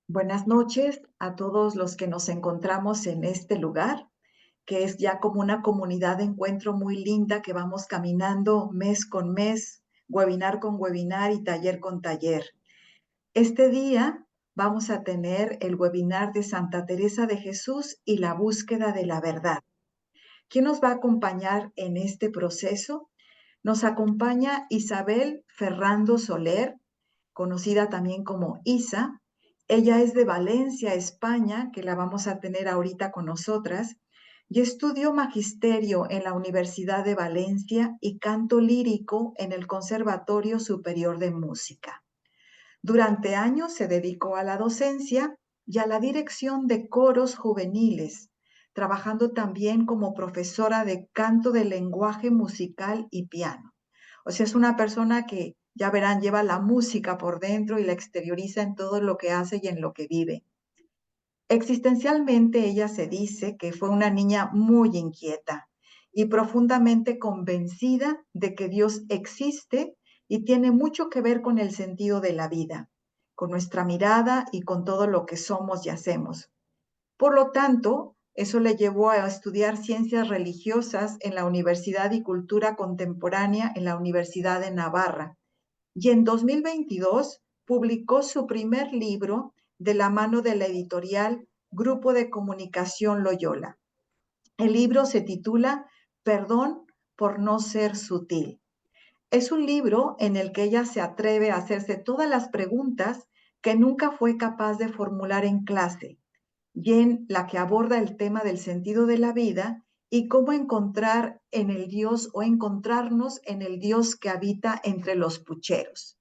Buenas noches a todos los que nos encontramos en este lugar, que es ya como una comunidad de encuentro muy linda que vamos caminando mes con mes, webinar con webinar y taller con taller. Este día vamos a tener el webinar de Santa Teresa de Jesús y la búsqueda de la verdad. ¿Quién nos va a acompañar en este proceso? Nos acompaña Isabel Ferrando Soler, conocida también como Isa. Ella es de Valencia, España, que la vamos a tener ahorita con nosotras, y estudió magisterio en la Universidad de Valencia y canto lírico en el Conservatorio Superior de Música. Durante años se dedicó a la docencia y a la dirección de coros juveniles, trabajando también como profesora de canto de lenguaje musical y piano. O sea, es una persona que, ya verán, lleva la música por dentro y la exterioriza en todo lo que hace y en lo que vive. Existencialmente, ella se dice que fue una niña muy inquieta y profundamente convencida de que Dios existe y tiene mucho que ver con el sentido de la vida, con nuestra mirada y con todo lo que somos y hacemos. Por lo tanto, eso le llevó a estudiar ciencias religiosas en la Universidad y Cultura Contemporánea en la Universidad de Navarra. Y en 2022 publicó su primer libro de la mano de la editorial Grupo de Comunicación Loyola. El libro se titula Perdón por no ser sutil. Es un libro en el que ella se atreve a hacerse todas las preguntas que nunca fue capaz de formular en clase, y en la que aborda el tema del sentido de la vida y cómo encontrar en el Dios o encontrarnos en el Dios que habita entre los pucheros.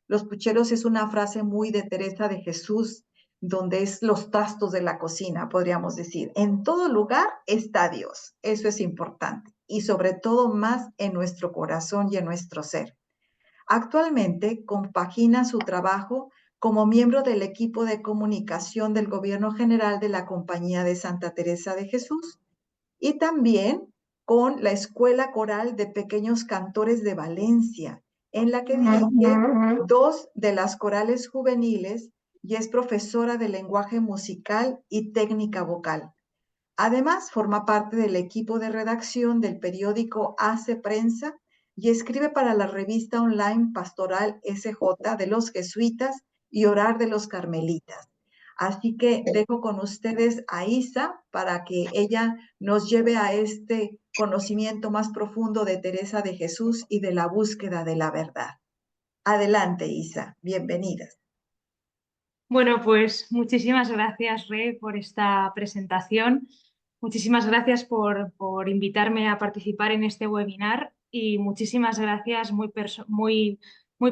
Los pucheros es una frase muy de Teresa de Jesús, donde es los trastos de la cocina, podríamos decir. En todo lugar está Dios, eso es importante, y sobre todo más en nuestro corazón y en nuestro ser. Actualmente compagina su trabajo como miembro del equipo de comunicación del Gobierno General de la Compañía de Santa Teresa de Jesús y también con la Escuela Coral de Pequeños Cantores de Valencia, en la que dirige dos de las corales juveniles y es profesora de lenguaje musical y técnica vocal. Además, forma parte del equipo de redacción del periódico Hace Prensa y escribe para la revista online Pastoral SJ de los Jesuitas y Orar de los Carmelitas. Así que dejo con ustedes a Isa para que ella nos lleve a este conocimiento más profundo de Teresa de Jesús y de la búsqueda de la verdad. Adelante, Isa. Bienvenidas. Bueno, pues muchísimas gracias, Re, por esta presentación. Muchísimas gracias por invitarme a participar en este webinar y muchísimas gracias muy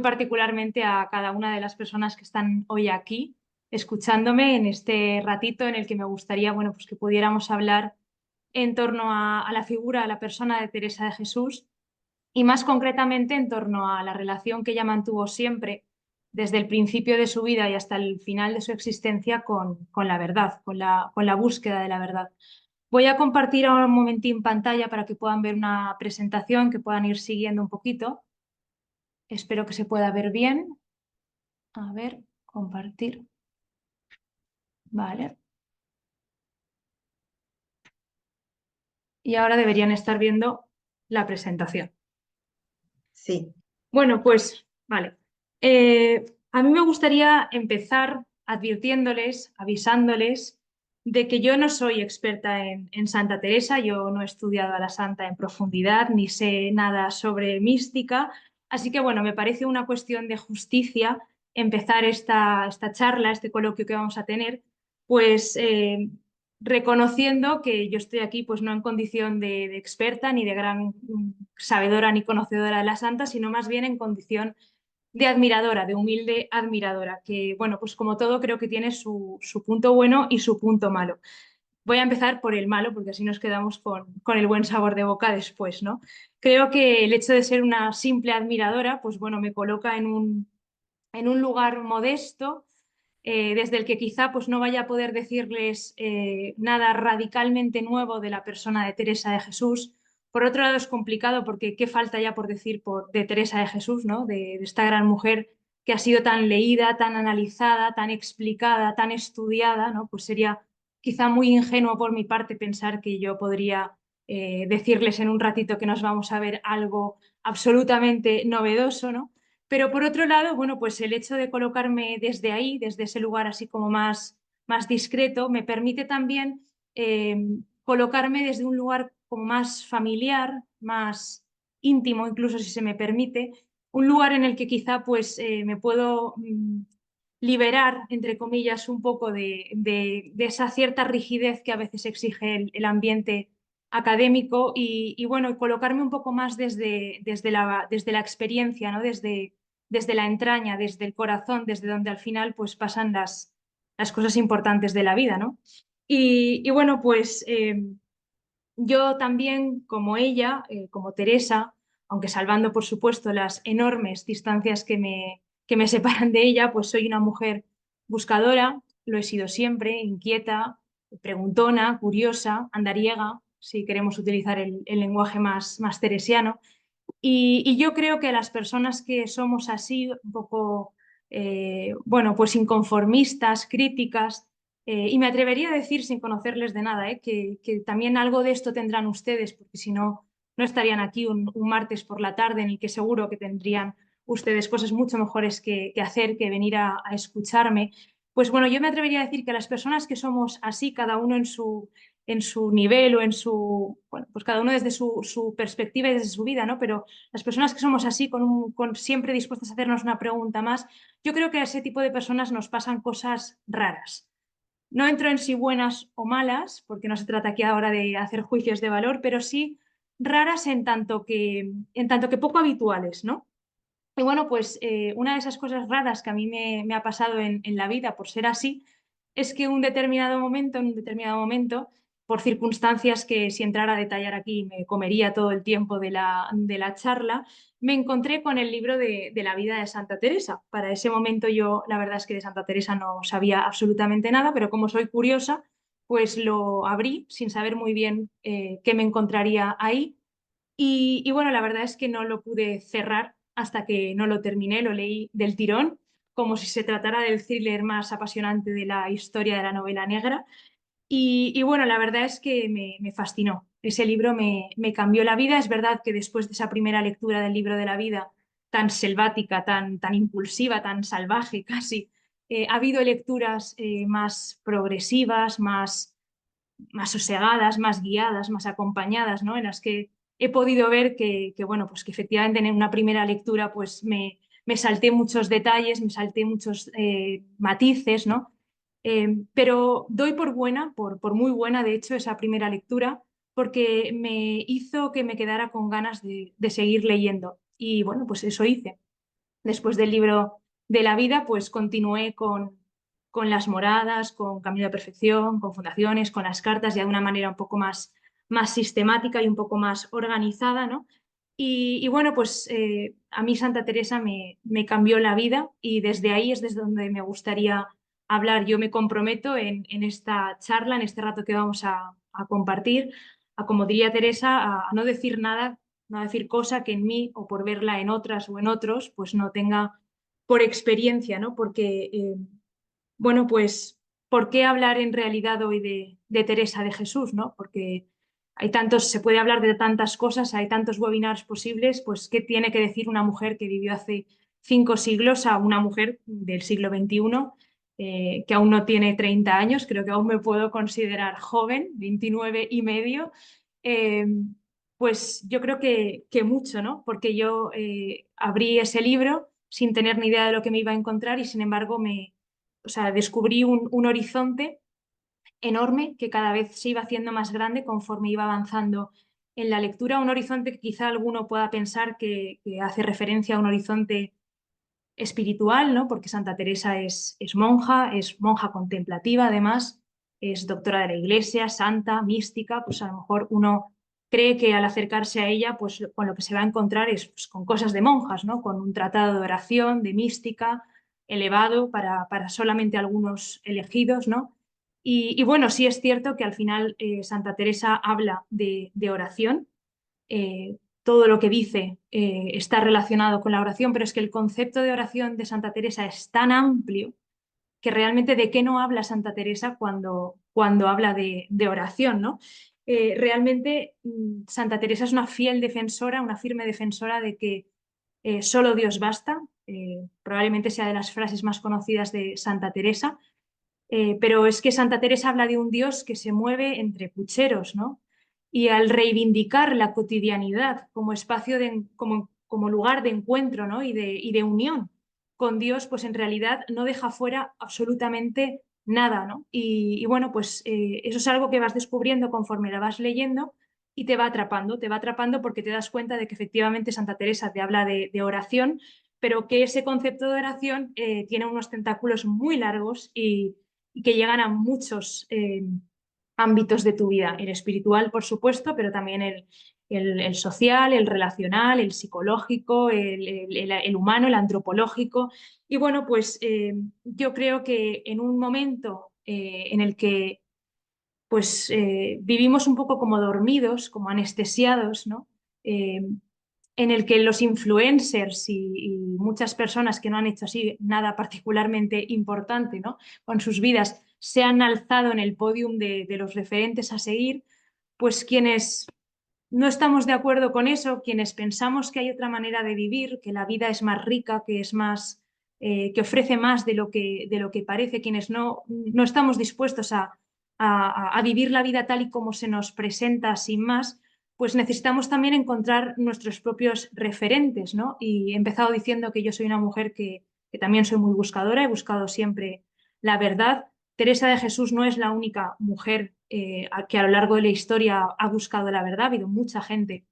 particularmente a cada una de las personas que están hoy aquí escuchándome en este ratito en el que me gustaría, bueno, pues que pudiéramos hablar en torno a la figura, a la persona de Teresa de Jesús y más concretamente en torno a la relación que ella mantuvo siempre desde el principio de su vida y hasta el final de su existencia con la verdad, con la búsqueda de la verdad. Voy a compartir ahora un momentín pantalla para que puedan ver una presentación, que puedan ir siguiendo un poquito. Espero que se pueda ver bien. A ver, compartir. Vale. Y ahora deberían estar viendo la presentación. Sí. Bueno, pues vale. A mí me gustaría empezar advirtiéndoles, avisándoles de que yo no soy experta en Santa Teresa, yo no he estudiado a la santa en profundidad, ni sé nada sobre mística, así que bueno, me parece una cuestión de justicia empezar esta charla, este coloquio que vamos a tener, pues reconociendo que yo estoy aquí pues no en condición de experta ni de gran sabedora ni conocedora de la santa, sino más bien en condición de admiradora, de humilde admiradora, que bueno, pues como todo creo que tiene su punto bueno y su punto malo. Voy a empezar por el malo, porque así nos quedamos con el buen sabor de boca después, ¿no? Creo que el hecho de ser una simple admiradora, pues bueno, me coloca en un lugar modesto, desde el que quizá pues, no vaya a poder decirles nada radicalmente nuevo de la persona de Teresa de Jesús. Por otro lado es complicado porque qué falta ya por decir de Teresa de Jesús, ¿no? De esta gran mujer que ha sido tan leída, tan analizada, tan explicada, tan estudiada, ¿no? Pues sería quizá muy ingenuo por mi parte pensar que yo podría decirles en un ratito que nos vamos a ver algo absolutamente novedoso, ¿no? Pero por otro lado, bueno, pues el hecho de colocarme desde ahí, desde ese lugar así como más discreto, me permite también colocarme desde un lugar como más familiar, más íntimo, incluso si se me permite, un lugar en el que quizá pues me puedo liberar, entre comillas, un poco de esa cierta rigidez que a veces exige el ambiente académico y bueno, colocarme un poco más desde la experiencia, ¿no? Desde la entraña, desde el corazón, desde donde al final pues pasan las cosas importantes de la vida, ¿no? Y bueno, pues yo también, como ella, como Teresa, aunque salvando por supuesto las enormes distancias que me separan de ella, pues soy una mujer buscadora, lo he sido siempre, inquieta, preguntona, curiosa, andariega, si queremos utilizar el lenguaje más teresiano. Y yo creo que las personas que somos así, un poco, bueno, pues inconformistas, críticas, y me atrevería a decir sin conocerles de nada, que también algo de esto tendrán ustedes, porque si no, no estarían aquí un martes por la tarde en el que seguro que tendrían ustedes cosas mucho mejores que hacer que venir a escucharme. Pues bueno, yo me atrevería a decir que las personas que somos así, cada uno en su nivel o en su, bueno, pues cada uno desde su perspectiva y desde su vida, ¿no? Pero las personas que somos así, con siempre dispuestas a hacernos una pregunta más, yo creo que a ese tipo de personas nos pasan cosas raras. No entro en si buenas o malas, porque no se trata aquí ahora de hacer juicios de valor, pero sí raras en tanto que poco habituales, ¿no? Y bueno, pues una de esas cosas raras que a mí me ha pasado en la vida por ser así es que en un determinado momento, por circunstancias que si entrara a detallar aquí me comería todo el tiempo de la charla, me encontré con el libro de la vida de Santa Teresa. Para ese momento yo, la verdad es que de Santa Teresa no sabía absolutamente nada, pero como soy curiosa, pues lo abrí sin saber muy bien qué me encontraría ahí y bueno, la verdad es que no lo pude cerrar hasta que no lo terminé, lo leí del tirón, como si se tratara del thriller más apasionante de la historia de la novela negra. Y bueno, la verdad es que me fascinó. Ese libro me cambió la vida. Es verdad que después de esa primera lectura del libro de la vida, tan selvática, tan impulsiva, tan salvaje casi, ha habido lecturas más progresivas, más sosegadas, más guiadas, más acompañadas, ¿no? En las que he podido ver bueno, pues que efectivamente en una primera lectura pues me salté muchos detalles, me salté muchos matices, ¿no? Pero doy por buena, por muy buena de hecho esa primera lectura, porque me hizo que me quedara con ganas de seguir leyendo. Y bueno, pues eso hice. Después del libro de la vida, pues continué con las moradas, con Camino de Perfección, con fundaciones, con las cartas, ya de una manera un poco más sistemática y un poco más organizada, ¿no? Y bueno, pues a mí Santa Teresa me cambió la vida y desde ahí es desde donde me gustaría hablar. Yo me comprometo en esta charla, en este rato que vamos a compartir, a, como diría Teresa, a no decir nada, no decir cosa que en mí o por verla en otras o en otros, pues no tenga por experiencia, ¿no? Porque bueno, pues, ¿por qué hablar en realidad hoy de Teresa de Jesús, ¿no? Porque hay tantos, se puede hablar de tantas cosas, hay tantos webinars posibles, pues, ¿qué tiene que decir una mujer que vivió hace 5 siglos a una mujer del siglo XXI que aún no tiene 30 años? Creo que aún me puedo considerar joven, 29 y medio. Eh, pues yo creo que mucho, ¿no? Porque yo abrí ese libro sin tener ni idea de lo que me iba a encontrar y sin embargo o sea, descubrí un horizonte enorme que cada vez se iba haciendo más grande conforme iba avanzando en la lectura, un horizonte que quizá alguno pueda pensar que hace referencia a un horizonte espiritual, ¿no? Porque Santa Teresa es monja contemplativa además, es doctora de la Iglesia, santa, mística, pues a lo mejor uno cree que al acercarse a ella, pues con lo que se va a encontrar es pues, con cosas de monjas, ¿no? Con un tratado de oración, de mística, elevado para solamente algunos elegidos, ¿no? Y bueno, sí es cierto que al final Santa Teresa habla de oración, todo lo que dice está relacionado con la oración, pero es que el concepto de oración de Santa Teresa es tan amplio que realmente de qué no habla Santa Teresa cuando habla de oración, ¿no? Realmente Santa Teresa es una fiel defensora, una firme defensora de que solo Dios basta. Probablemente sea de las frases más conocidas de Santa Teresa, pero es que Santa Teresa habla de un Dios que se mueve entre pucheros, ¿no? Y al reivindicar la cotidianidad como espacio como lugar de encuentro, ¿no? y de unión con Dios, pues en realidad no deja fuera absolutamente nada, ¿no? Y bueno, pues eso es algo que vas descubriendo conforme la vas leyendo y te va atrapando porque te das cuenta de que efectivamente Santa Teresa te habla de oración, pero que ese concepto de oración tiene unos tentáculos muy largos y que llegan a muchos ámbitos de tu vida, el espiritual, por supuesto, pero también el social, el relacional, el psicológico, el humano, el antropológico. Y bueno, pues yo creo que en un momento en el que pues vivimos un poco como dormidos, como anestesiados, ¿no? Eh, en el que los influencers y muchas personas que no han hecho así nada particularmente importante, ¿no? con sus vidas se han alzado en el podium de los referentes a seguir, pues quienes no estamos de acuerdo con eso, quienes pensamos que hay otra manera de vivir, que la vida es más rica, que es más, que ofrece más de lo que parece, quienes no estamos dispuestos a vivir la vida tal y como se nos presenta sin más, pues necesitamos también encontrar nuestros propios referentes, ¿no? Y he empezado diciendo que yo soy una mujer que también soy muy buscadora, he buscado siempre la verdad. Teresa de Jesús no es la única mujer que a lo largo de la historia ha buscado la verdad, ha habido mucha gente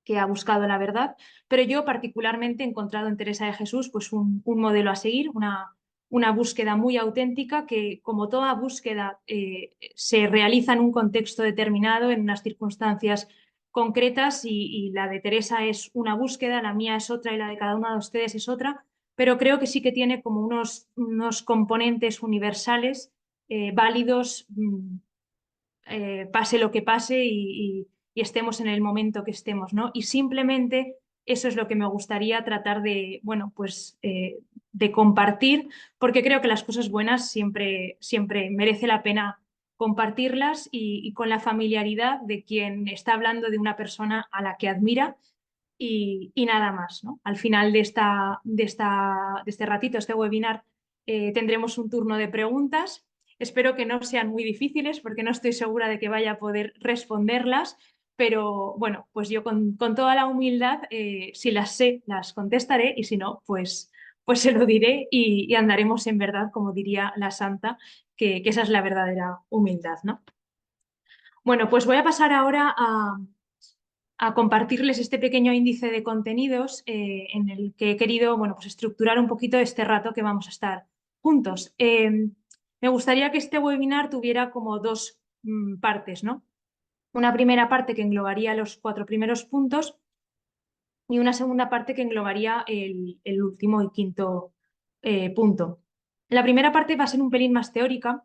que ha buscado la verdad, pero yo particularmente he encontrado en Teresa de Jesús pues un modelo a seguir, una búsqueda muy auténtica que, como toda búsqueda, se realiza en un contexto determinado, en unas circunstancias concretas y la de Teresa es una búsqueda, la mía es otra y la de cada uno de ustedes es otra, pero creo que sí que tiene como unos componentes universales válidos, pase lo que pase y estemos en el momento que estemos, ¿no? Y simplemente eso es lo que me gustaría tratar de, bueno, pues de compartir, porque creo que las cosas buenas siempre, siempre merece la pena compartirlas y con la familiaridad de quien está hablando de una persona a la que admira y nada más, ¿no? Al final de este ratito, este webinar, tendremos un turno de preguntas. Espero que no sean muy difíciles porque no estoy segura de que vaya a poder responderlas, pero bueno, pues yo con toda la humildad, si las sé, las contestaré y si no, pues se lo diré y andaremos en verdad, como diría la santa, que esa es la verdadera humildad, ¿no? Bueno, pues voy a pasar ahora a compartirles este pequeño índice de contenidos en el que he querido, bueno, pues estructurar un poquito este rato que vamos a estar juntos. Me gustaría que este webinar tuviera como dos partes, ¿no? Una primera parte que englobaría los 4 primeros puntos y una segunda parte que englobaría el último y quinto punto. La primera parte va a ser un pelín más teórica,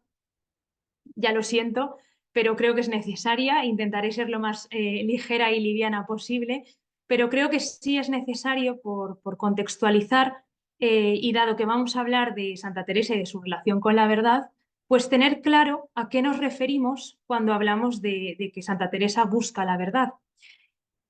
ya lo siento, pero creo que es necesaria. Intentaré ser lo más ligera y liviana posible, pero creo que sí es necesario por contextualizar y dado que vamos a hablar de Santa Teresa y de su relación con la verdad, pues tener claro a qué nos referimos cuando hablamos de que Santa Teresa busca la verdad.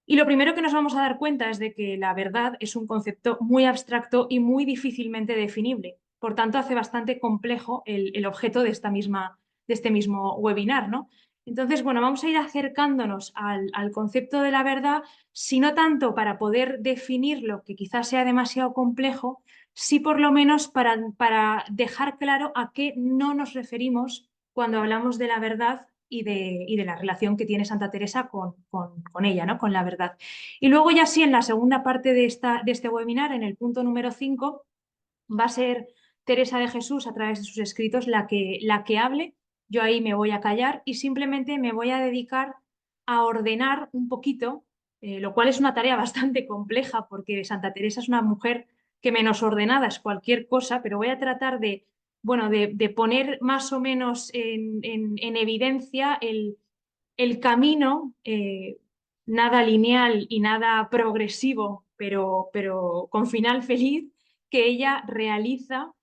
Y lo primero que nos vamos a dar cuenta es de que la verdad es un concepto muy abstracto y muy difícilmente definible. Por tanto, hace bastante complejo el objeto de este mismo webinar, ¿no? Entonces, bueno, vamos a ir acercándonos al concepto de la verdad, si no tanto para poder definirlo, que quizás sea demasiado complejo, sí por lo menos para dejar claro a qué no nos referimos cuando hablamos de la verdad y de la relación que tiene Santa Teresa con ella, ¿no? Con la verdad. Y luego ya sí, en la segunda parte de este webinar, en el punto número 5, va a ser Teresa de Jesús a través de sus escritos la que hable. Yo ahí me voy a callar y simplemente me voy a dedicar a ordenar un poquito, lo cual es una tarea bastante compleja porque Santa Teresa es una mujer que menos ordenada es cualquier cosa, pero voy a tratar de, bueno, de poner más o menos en evidencia el camino nada lineal y nada progresivo, pero con final feliz, que ella realiza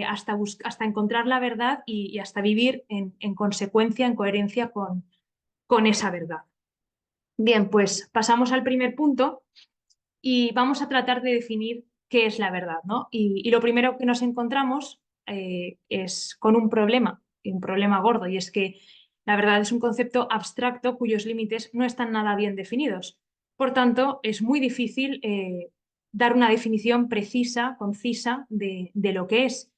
hasta encontrar la verdad y hasta vivir en consecuencia, en coherencia con esa verdad. Bien, pues pasamos al primer punto y vamos a tratar de definir qué es la verdad, ¿no? Y lo primero que nos encontramos es con un problema gordo, y es que la verdad es un concepto abstracto cuyos límites no están nada bien definidos. Por tanto, es muy difícil dar una definición precisa, concisa de lo que es.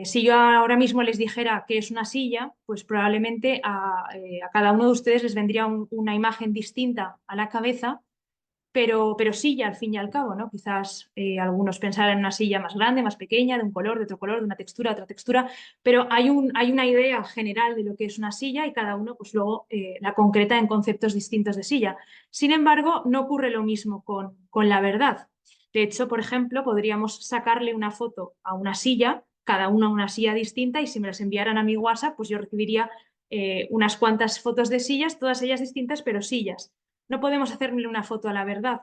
Si yo ahora mismo les dijera qué es una silla, pues probablemente a cada uno de ustedes les vendría una imagen distinta a la cabeza, pero silla al fin y al cabo, ¿no? Quizás algunos pensaran en una silla más grande, más pequeña, de un color, de otro color, de una textura, de otra textura, pero hay una idea general de lo que es una silla y cada uno pues luego la concreta en conceptos distintos de silla. Sin embargo, no ocurre lo mismo con la verdad. De hecho, por ejemplo, podríamos sacarle una foto a una silla, cada uno a una silla distinta, y si me las enviaran a mi WhatsApp, pues yo recibiría unas cuantas fotos de sillas, todas ellas distintas, pero sillas. No podemos hacerle una foto a la verdad.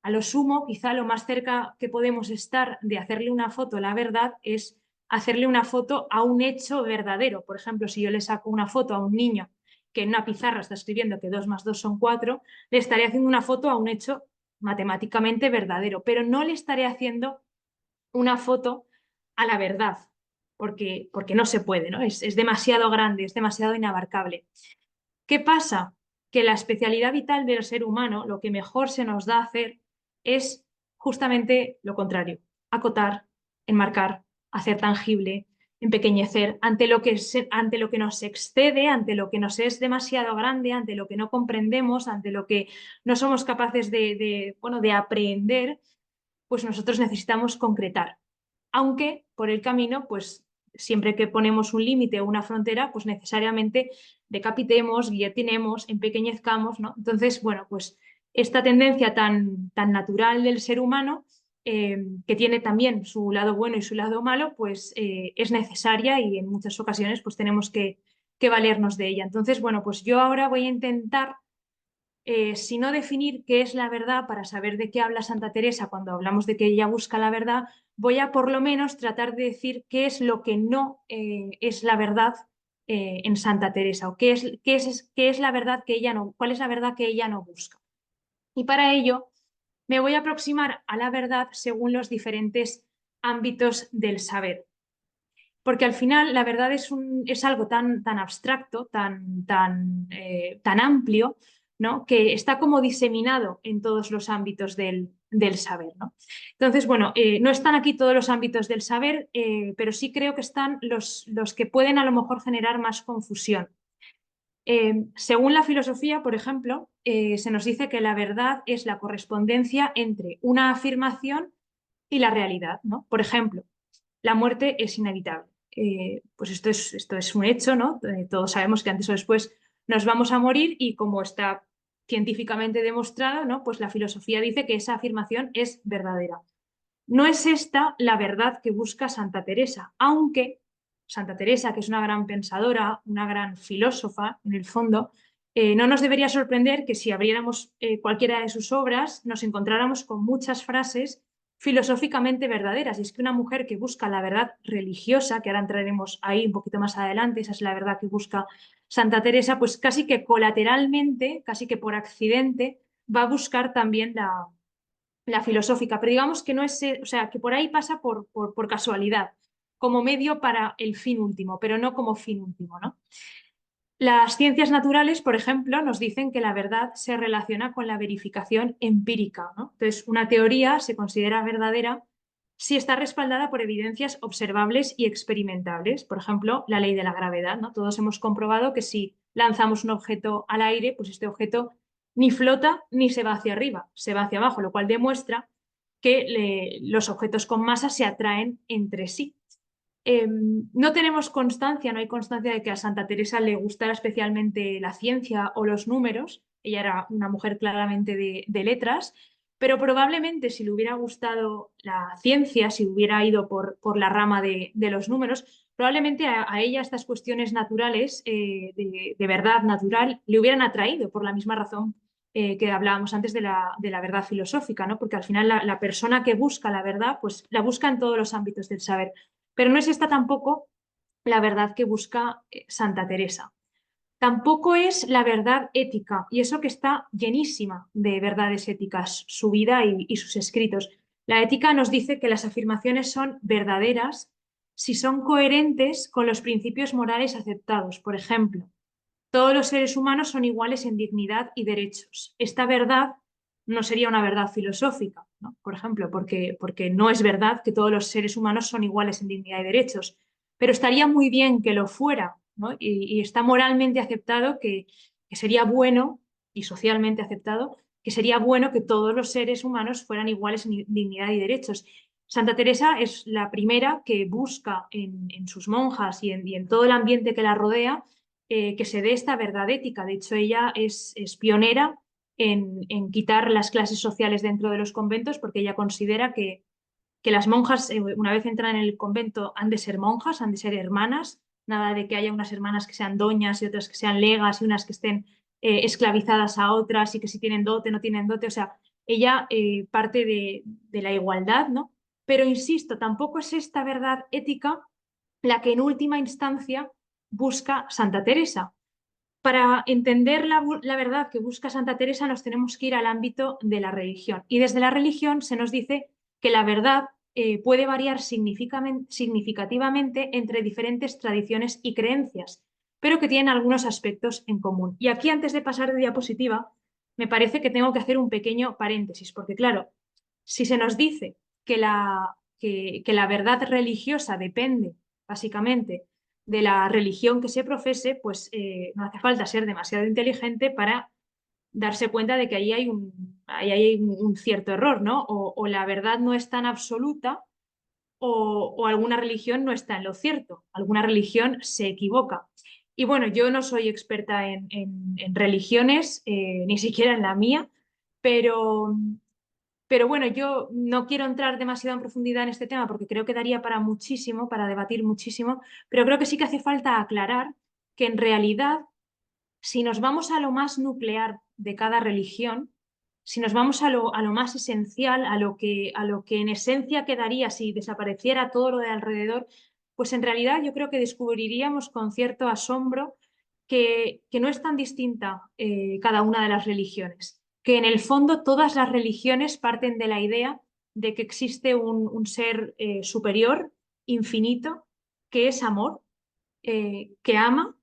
A lo sumo, quizá lo más cerca que podemos estar de hacerle una foto a la verdad es hacerle una foto a un hecho verdadero. Por ejemplo, si yo le saco una foto a un niño que en una pizarra está escribiendo que 2 más 2 son 4, le estaré haciendo una foto a un hecho matemáticamente verdadero, pero no le estaré haciendo una foto a la verdad, porque no se puede, ¿no? Es demasiado grande, es demasiado inabarcable. ¿Qué pasa? Que la especialidad vital del ser humano, lo que mejor se nos da a hacer es justamente lo contrario: acotar, enmarcar, hacer tangible, empequeñecer ante lo que nos excede, ante lo que nos es demasiado grande, ante lo que no comprendemos, ante lo que no somos capaces bueno, de aprehender, pues nosotros necesitamos concretar. Aunque por el camino, pues siempre que ponemos un límite o una frontera, pues necesariamente decapitemos, guillotinemos, empequeñezcamos, ¿no? Entonces, bueno, pues esta tendencia tan natural del ser humano, que tiene también su lado bueno y su lado malo, pues es necesaria, y en muchas ocasiones pues tenemos que valernos de ella. Entonces, bueno, pues yo ahora voy a intentar, si no definir qué es la verdad para saber de qué habla Santa Teresa cuando hablamos de que ella busca la verdad, voy a por lo menos tratar de decir qué es lo que no es la verdad en Santa Teresa, o qué es la verdad que ella no, cuál es la verdad que ella no busca. Y para ello me voy a aproximar a la verdad según los diferentes ámbitos del saber. Porque al final la verdad es algo tan abstracto, tan amplio, ¿no? Que está como diseminado en todos los ámbitos del saber, ¿no? Entonces, bueno, no están aquí todos los ámbitos del saber, pero sí creo que están los que pueden a lo mejor generar más confusión. Según la filosofía, por ejemplo, se nos dice que la verdad es la correspondencia entre una afirmación y la realidad, ¿no? Por ejemplo, la muerte es inevitable. Pues esto es un hecho, ¿no? Todos sabemos que antes o después nos vamos a morir, y como está científicamente demostrado, ¿no? Pues la filosofía dice que esa afirmación es verdadera. No es esta la verdad que busca Santa Teresa, aunque Santa Teresa, que es una gran pensadora, una gran filósofa en el fondo, no nos debería sorprender que si abriéramos cualquiera de sus obras nos encontráramos con muchas frases filosóficamente verdaderas. Y es que una mujer que busca la verdad religiosa, que ahora entraremos ahí un poquito más adelante, esa es la verdad que busca Santa Teresa, pues casi que colateralmente, casi que por accidente, va a buscar también la filosófica, pero digamos que no es, o sea, que por ahí pasa por casualidad, como medio para el fin último, pero no como fin último, ¿no? Las ciencias naturales, por ejemplo, nos dicen que la verdad se relaciona con la verificación empírica, ¿no? Entonces, una teoría se considera verdadera si está respaldada por evidencias observables y experimentables. Por ejemplo, la ley de la gravedad, ¿no? Todos hemos comprobado que si lanzamos un objeto al aire, pues este objeto ni flota ni se va hacia arriba, se va hacia abajo, lo cual demuestra que los objetos con masa se atraen entre sí. No tenemos constancia, no hay constancia de que a Santa Teresa le gustara especialmente la ciencia o los números. Ella era una mujer claramente de letras, pero probablemente si le hubiera gustado la ciencia, si hubiera ido por la rama de los números, probablemente a ella estas cuestiones naturales, de verdad natural, le hubieran atraído por la misma razón que hablábamos antes de la verdad filosófica, ¿no? Porque al final la persona que busca la verdad, pues la busca en todos los ámbitos del saber. Pero no es esta tampoco la verdad que busca Santa Teresa. Tampoco es la verdad ética, y eso que está llenísima de verdades éticas, su vida y sus escritos. La ética nos dice que las afirmaciones son verdaderas si son coherentes con los principios morales aceptados. Por ejemplo, todos los seres humanos son iguales en dignidad y derechos. Esta verdad no sería una verdad filosófica, ¿no? Por ejemplo, porque no es verdad que todos los seres humanos son iguales en dignidad y derechos, pero estaría muy bien que lo fuera, ¿no? Y está moralmente aceptado que sería bueno, y socialmente aceptado, que sería bueno que todos los seres humanos fueran iguales en dignidad y derechos. Santa Teresa es la primera que busca en sus monjas y en todo el ambiente que la rodea que se dé esta verdad ética. De hecho, ella es pionera en quitar las clases sociales dentro de los conventos porque ella considera que las monjas, una vez entran en el convento, han de ser monjas, han de ser hermanas, nada de que haya unas hermanas que sean doñas y otras que sean legas y unas que estén esclavizadas a otras y que si tienen dote, no tienen dote. O sea, ella parte de la igualdad, ¿no? Pero insisto, tampoco es esta verdad ética la que en última instancia busca Santa Teresa. Para entender la verdad que busca Santa Teresa nos tenemos que ir al ámbito de la religión. Y desde la religión se nos dice que la verdad puede variar significativamente entre diferentes tradiciones y creencias, pero que tienen algunos aspectos en común. Y aquí, antes de pasar de diapositiva, me parece que tengo que hacer un pequeño paréntesis, porque claro, si se nos dice que la verdad religiosa depende, básicamente, de la religión que se profese, pues no hace falta ser demasiado inteligente para darse cuenta de que ahí hay un cierto error, ¿no? O la verdad no es tan absoluta o alguna religión no está en lo cierto, alguna religión se equivoca. Y bueno, yo no soy experta en religiones, ni siquiera en la mía, pero, pero bueno, yo no quiero entrar demasiado en profundidad en este tema porque creo que daría para muchísimo, para debatir muchísimo, pero creo que sí que hace falta aclarar que en realidad, si nos vamos a lo más nuclear de cada religión, si nos vamos a lo más esencial, a lo que en esencia quedaría si desapareciera todo lo de alrededor, pues en realidad yo creo que descubriríamos con cierto asombro que no es tan distinta cada una de las religiones, que en el fondo todas las religiones parten de la idea de que existe un ser superior, infinito, que es amor, que ama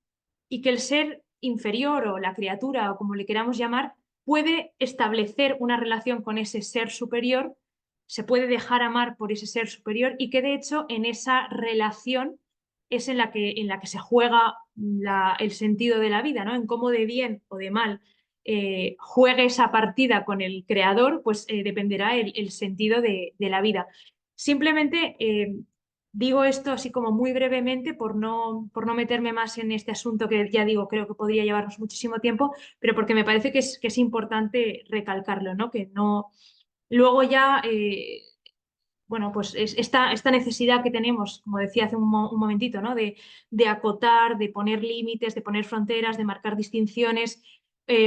y que el ser inferior o la criatura o como le queramos llamar puede establecer una relación con ese ser superior, se puede dejar amar por ese ser superior y que de hecho en esa relación es en la que se juega el sentido de la vida, ¿no? En cómo de bien o de mal juegue esa partida con el creador, pues dependerá el sentido de la vida. Simplemente digo esto así como muy brevemente por no meterme más en este asunto que ya digo, creo que podría llevarnos muchísimo tiempo, pero porque me parece que es importante recalcarlo, ¿no? Que no. Luego ya, bueno, pues esta necesidad que tenemos, como decía hace un momentito, ¿no? De acotar, de poner límites, de poner fronteras, de marcar distinciones,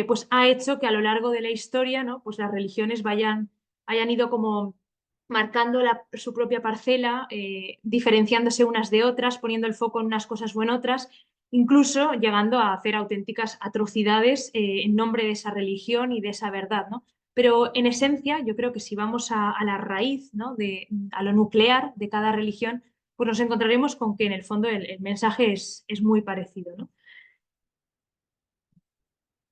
pues ha hecho que a lo largo de la historia, ¿no? Pues las religiones hayan ido como marcando su propia parcela, diferenciándose unas de otras, poniendo el foco en unas cosas o en otras, incluso llegando a hacer auténticas atrocidades en nombre de esa religión y de esa verdad, ¿no? Pero en esencia, yo creo que si vamos a la raíz, ¿no? A lo nuclear de cada religión, pues nos encontraremos con que en el fondo el mensaje es muy parecido, ¿no?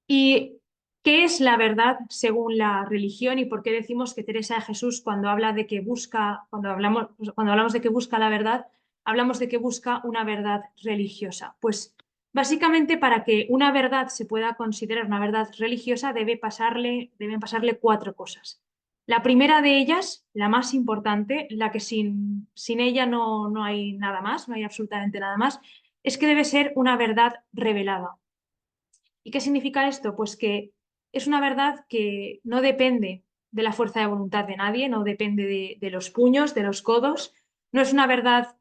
¿Y qué es la verdad según la religión y por qué decimos que Teresa de Jesús cuando habla de que busca, cuando hablamos de que busca la verdad, hablamos de que busca una verdad religiosa? Pues básicamente para que una verdad se pueda considerar una verdad religiosa deben pasarle cuatro cosas. La primera de ellas, la más importante, la que sin ella no hay nada más, no hay absolutamente nada más, es que debe ser una verdad revelada. ¿Y qué significa esto? Pues que es una verdad que no depende de la fuerza de voluntad de nadie, no depende de los puños, de los codos. No es una verdad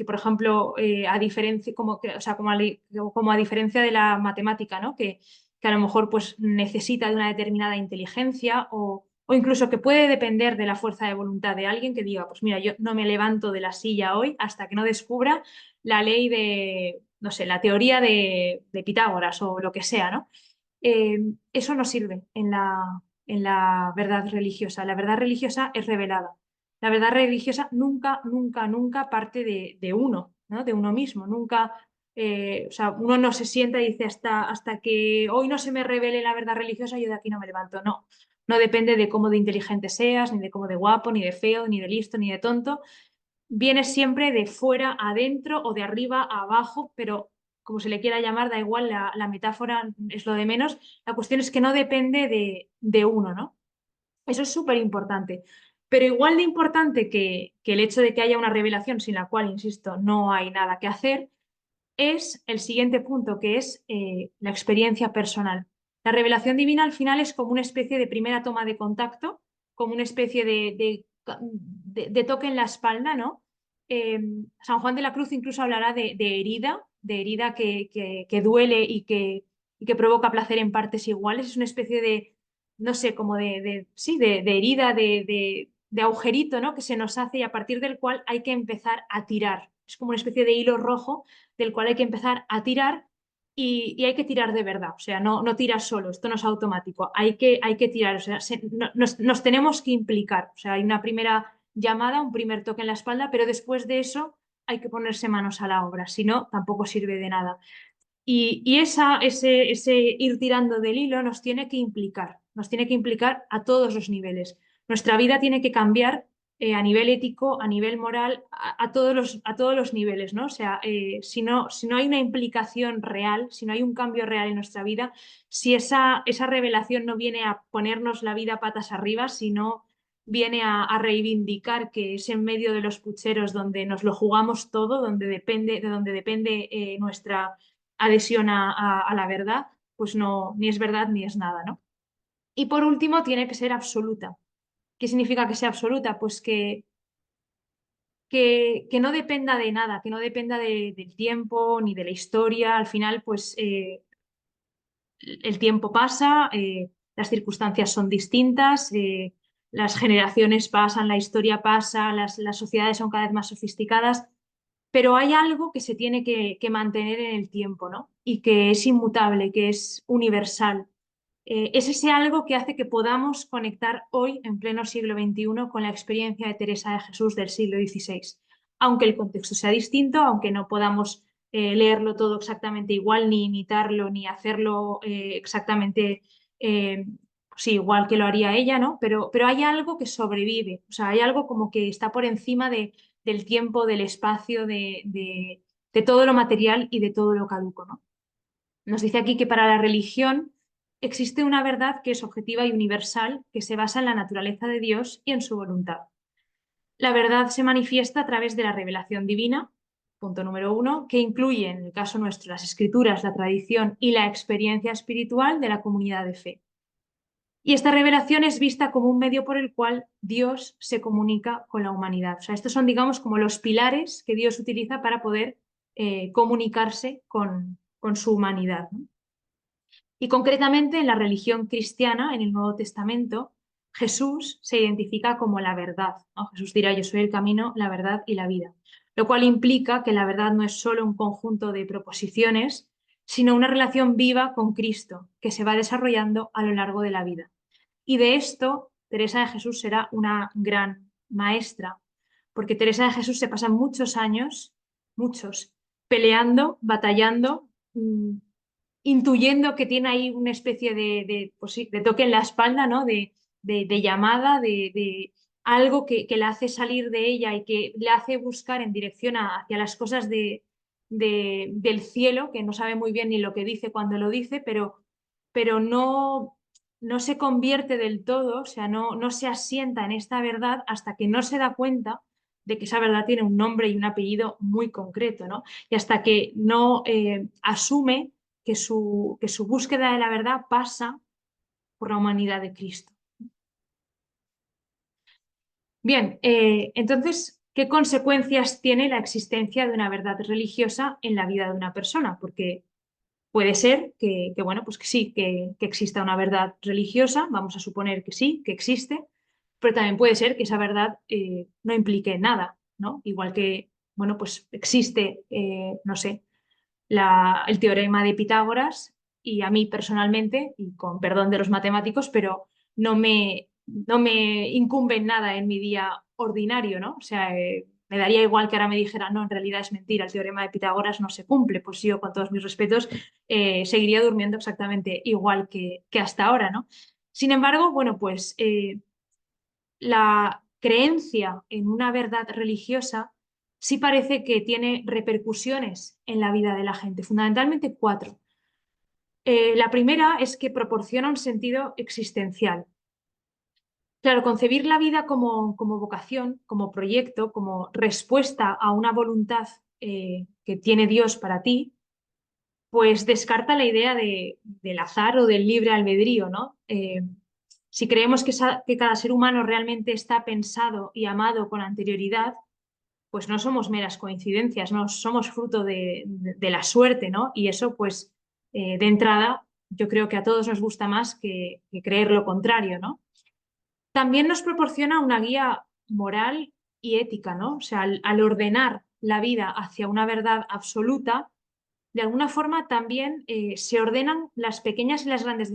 por ejemplo, a diferencia, o sea, como a diferencia de la matemática, ¿no? que a lo mejor pues necesita de una determinada inteligencia o incluso que puede depender de la fuerza de voluntad de alguien que diga, pues mira, yo no me levanto de la silla hoy hasta que no descubra la ley de, no sé, la teoría de Pitágoras o lo que sea, ¿no? Eso no sirve en la verdad religiosa. La verdad religiosa es revelada. La verdad religiosa nunca, nunca, nunca parte de uno, ¿no? De uno mismo. Nunca, o sea, uno no se sienta y dice hasta que hoy no se me revele la verdad religiosa, yo de aquí no me levanto. No, no depende de cómo de inteligente seas, ni de cómo de guapo, ni de feo, ni de listo, ni de tonto. Viene siempre de fuera a adentro o de arriba a abajo, pero como se le quiera llamar, da igual, la metáfora es lo de menos. La cuestión es que no depende de uno, ¿no? Eso es súper importante. Pero igual de importante que el hecho de que haya una revelación sin la cual, insisto, no hay nada que hacer, es el siguiente punto, que es la experiencia personal. La revelación divina al final es como una especie de primera toma de contacto, como una especie de toque en la espalda, ¿no? San Juan de la Cruz incluso hablará de herida que duele y que provoca placer en partes iguales. Es una especie de, no sé, como sí, de herida, de agujerito, ¿no? Que se nos hace y a partir del cual hay que empezar a tirar. Es como una especie de hilo rojo del cual hay que empezar a tirar y hay que tirar de verdad. O sea, no tiras solo, esto no es automático, hay que tirar, o sea, nos tenemos que implicar. O sea, hay una primera llamada, un primer toque en la espalda, pero después de eso hay que ponerse manos a la obra, si no, tampoco sirve de nada. Y ese ir tirando del hilo nos tiene que implicar a todos los niveles. Nuestra vida tiene que cambiar a nivel ético, a nivel moral, a todos los niveles, ¿no? O sea, si no hay una implicación real, si no hay un cambio real en nuestra vida, si esa revelación no viene a ponernos la vida patas arriba, sino viene a reivindicar que es en medio de los pucheros donde nos lo jugamos todo, de donde depende nuestra adhesión a la verdad, pues no, ni es verdad ni es nada, ¿no? Y por último, tiene que ser absoluta. ¿Qué significa que sea absoluta? Pues que no dependa de nada, que no dependa del tiempo ni de la historia. Al final, pues el tiempo pasa, las circunstancias son distintas, las generaciones pasan, la historia pasa, las sociedades son cada vez más sofisticadas, pero hay algo que se tiene que mantener en el tiempo, ¿no? Y que es inmutable, que es universal. Es ese algo que hace que podamos conectar hoy, en pleno siglo XXI, con la experiencia de Teresa de Jesús del siglo XVI. Aunque el contexto sea distinto, aunque no podamos leerlo todo exactamente igual, ni imitarlo, ni hacerlo exactamente sí, igual que lo haría ella, ¿no? Pero hay algo que sobrevive, o sea, hay algo como que está por encima del tiempo, del espacio, de todo lo material y de todo lo caduco, ¿no? Nos dice aquí que para la religión existe una verdad que es objetiva y universal, que se basa en la naturaleza de Dios y en su voluntad. La verdad se manifiesta a través de la revelación divina, punto número uno, que incluye, en el caso nuestro, las escrituras, la tradición y la experiencia espiritual de la comunidad de fe. Y esta revelación es vista como un medio por el cual Dios se comunica con la humanidad. O sea, estos son, digamos, como los pilares que Dios utiliza para poder comunicarse con su humanidad, ¿no? Y concretamente en la religión cristiana, en el Nuevo Testamento, Jesús se identifica como la verdad, ¿no? Jesús dirá, yo soy el camino, la verdad y la vida, lo cual implica que la verdad no es solo un conjunto de proposiciones, sino una relación viva con Cristo que se va desarrollando a lo largo de la vida. Y de esto, Teresa de Jesús será una gran maestra, porque Teresa de Jesús se pasa muchos años, muchos, peleando, batallando, intuyendo que tiene ahí una especie pues sí, de toque en la espalda, ¿no? De llamada, de algo que la hace salir de ella y que le hace buscar en dirección hacia las cosas del cielo, que no sabe muy bien ni lo que dice cuando lo dice, pero no se convierte del todo, o sea, no se asienta en esta verdad hasta que no se da cuenta de que esa verdad tiene un nombre y un apellido muy concreto, ¿no? Y hasta que no asume que su búsqueda de la verdad pasa por la humanidad de Cristo. Bien, entonces, ¿qué consecuencias tiene la existencia de una verdad religiosa en la vida de una persona? Porque Puede ser bueno, pues que sí, que exista una verdad religiosa, vamos a suponer que sí, que existe, pero también puede ser que esa verdad no implique nada, ¿no? Igual que, bueno, pues existe, no sé, el teorema de Pitágoras y a mí personalmente, y con perdón de los matemáticos, pero no me incumbe en nada en mi día ordinario, ¿no? O sea, me daría igual que ahora me dijera, no, en realidad es mentira, el teorema de Pitágoras no se cumple. Pues yo, con todos mis respetos, seguiría durmiendo exactamente igual que hasta ahora, ¿no? Sin embargo, bueno, pues la creencia en una verdad religiosa sí parece que tiene repercusiones en la vida de la gente, fundamentalmente cuatro. La primera es que proporciona un sentido existencial. Claro, concebir la vida como vocación, como proyecto, como respuesta a una voluntad que tiene Dios para ti, pues descarta la idea del azar o del libre albedrío, ¿no? Si creemos que cada ser humano realmente está pensado y amado con anterioridad, pues no somos meras coincidencias, no somos fruto de la suerte, ¿no? Y eso, pues, de entrada, yo creo que a todos nos gusta más que creer lo contrario, ¿no? También nos proporciona una guía moral y ética, ¿no? O sea, al ordenar la vida hacia una verdad absoluta, de alguna forma también se ordenan las pequeñas y las grandes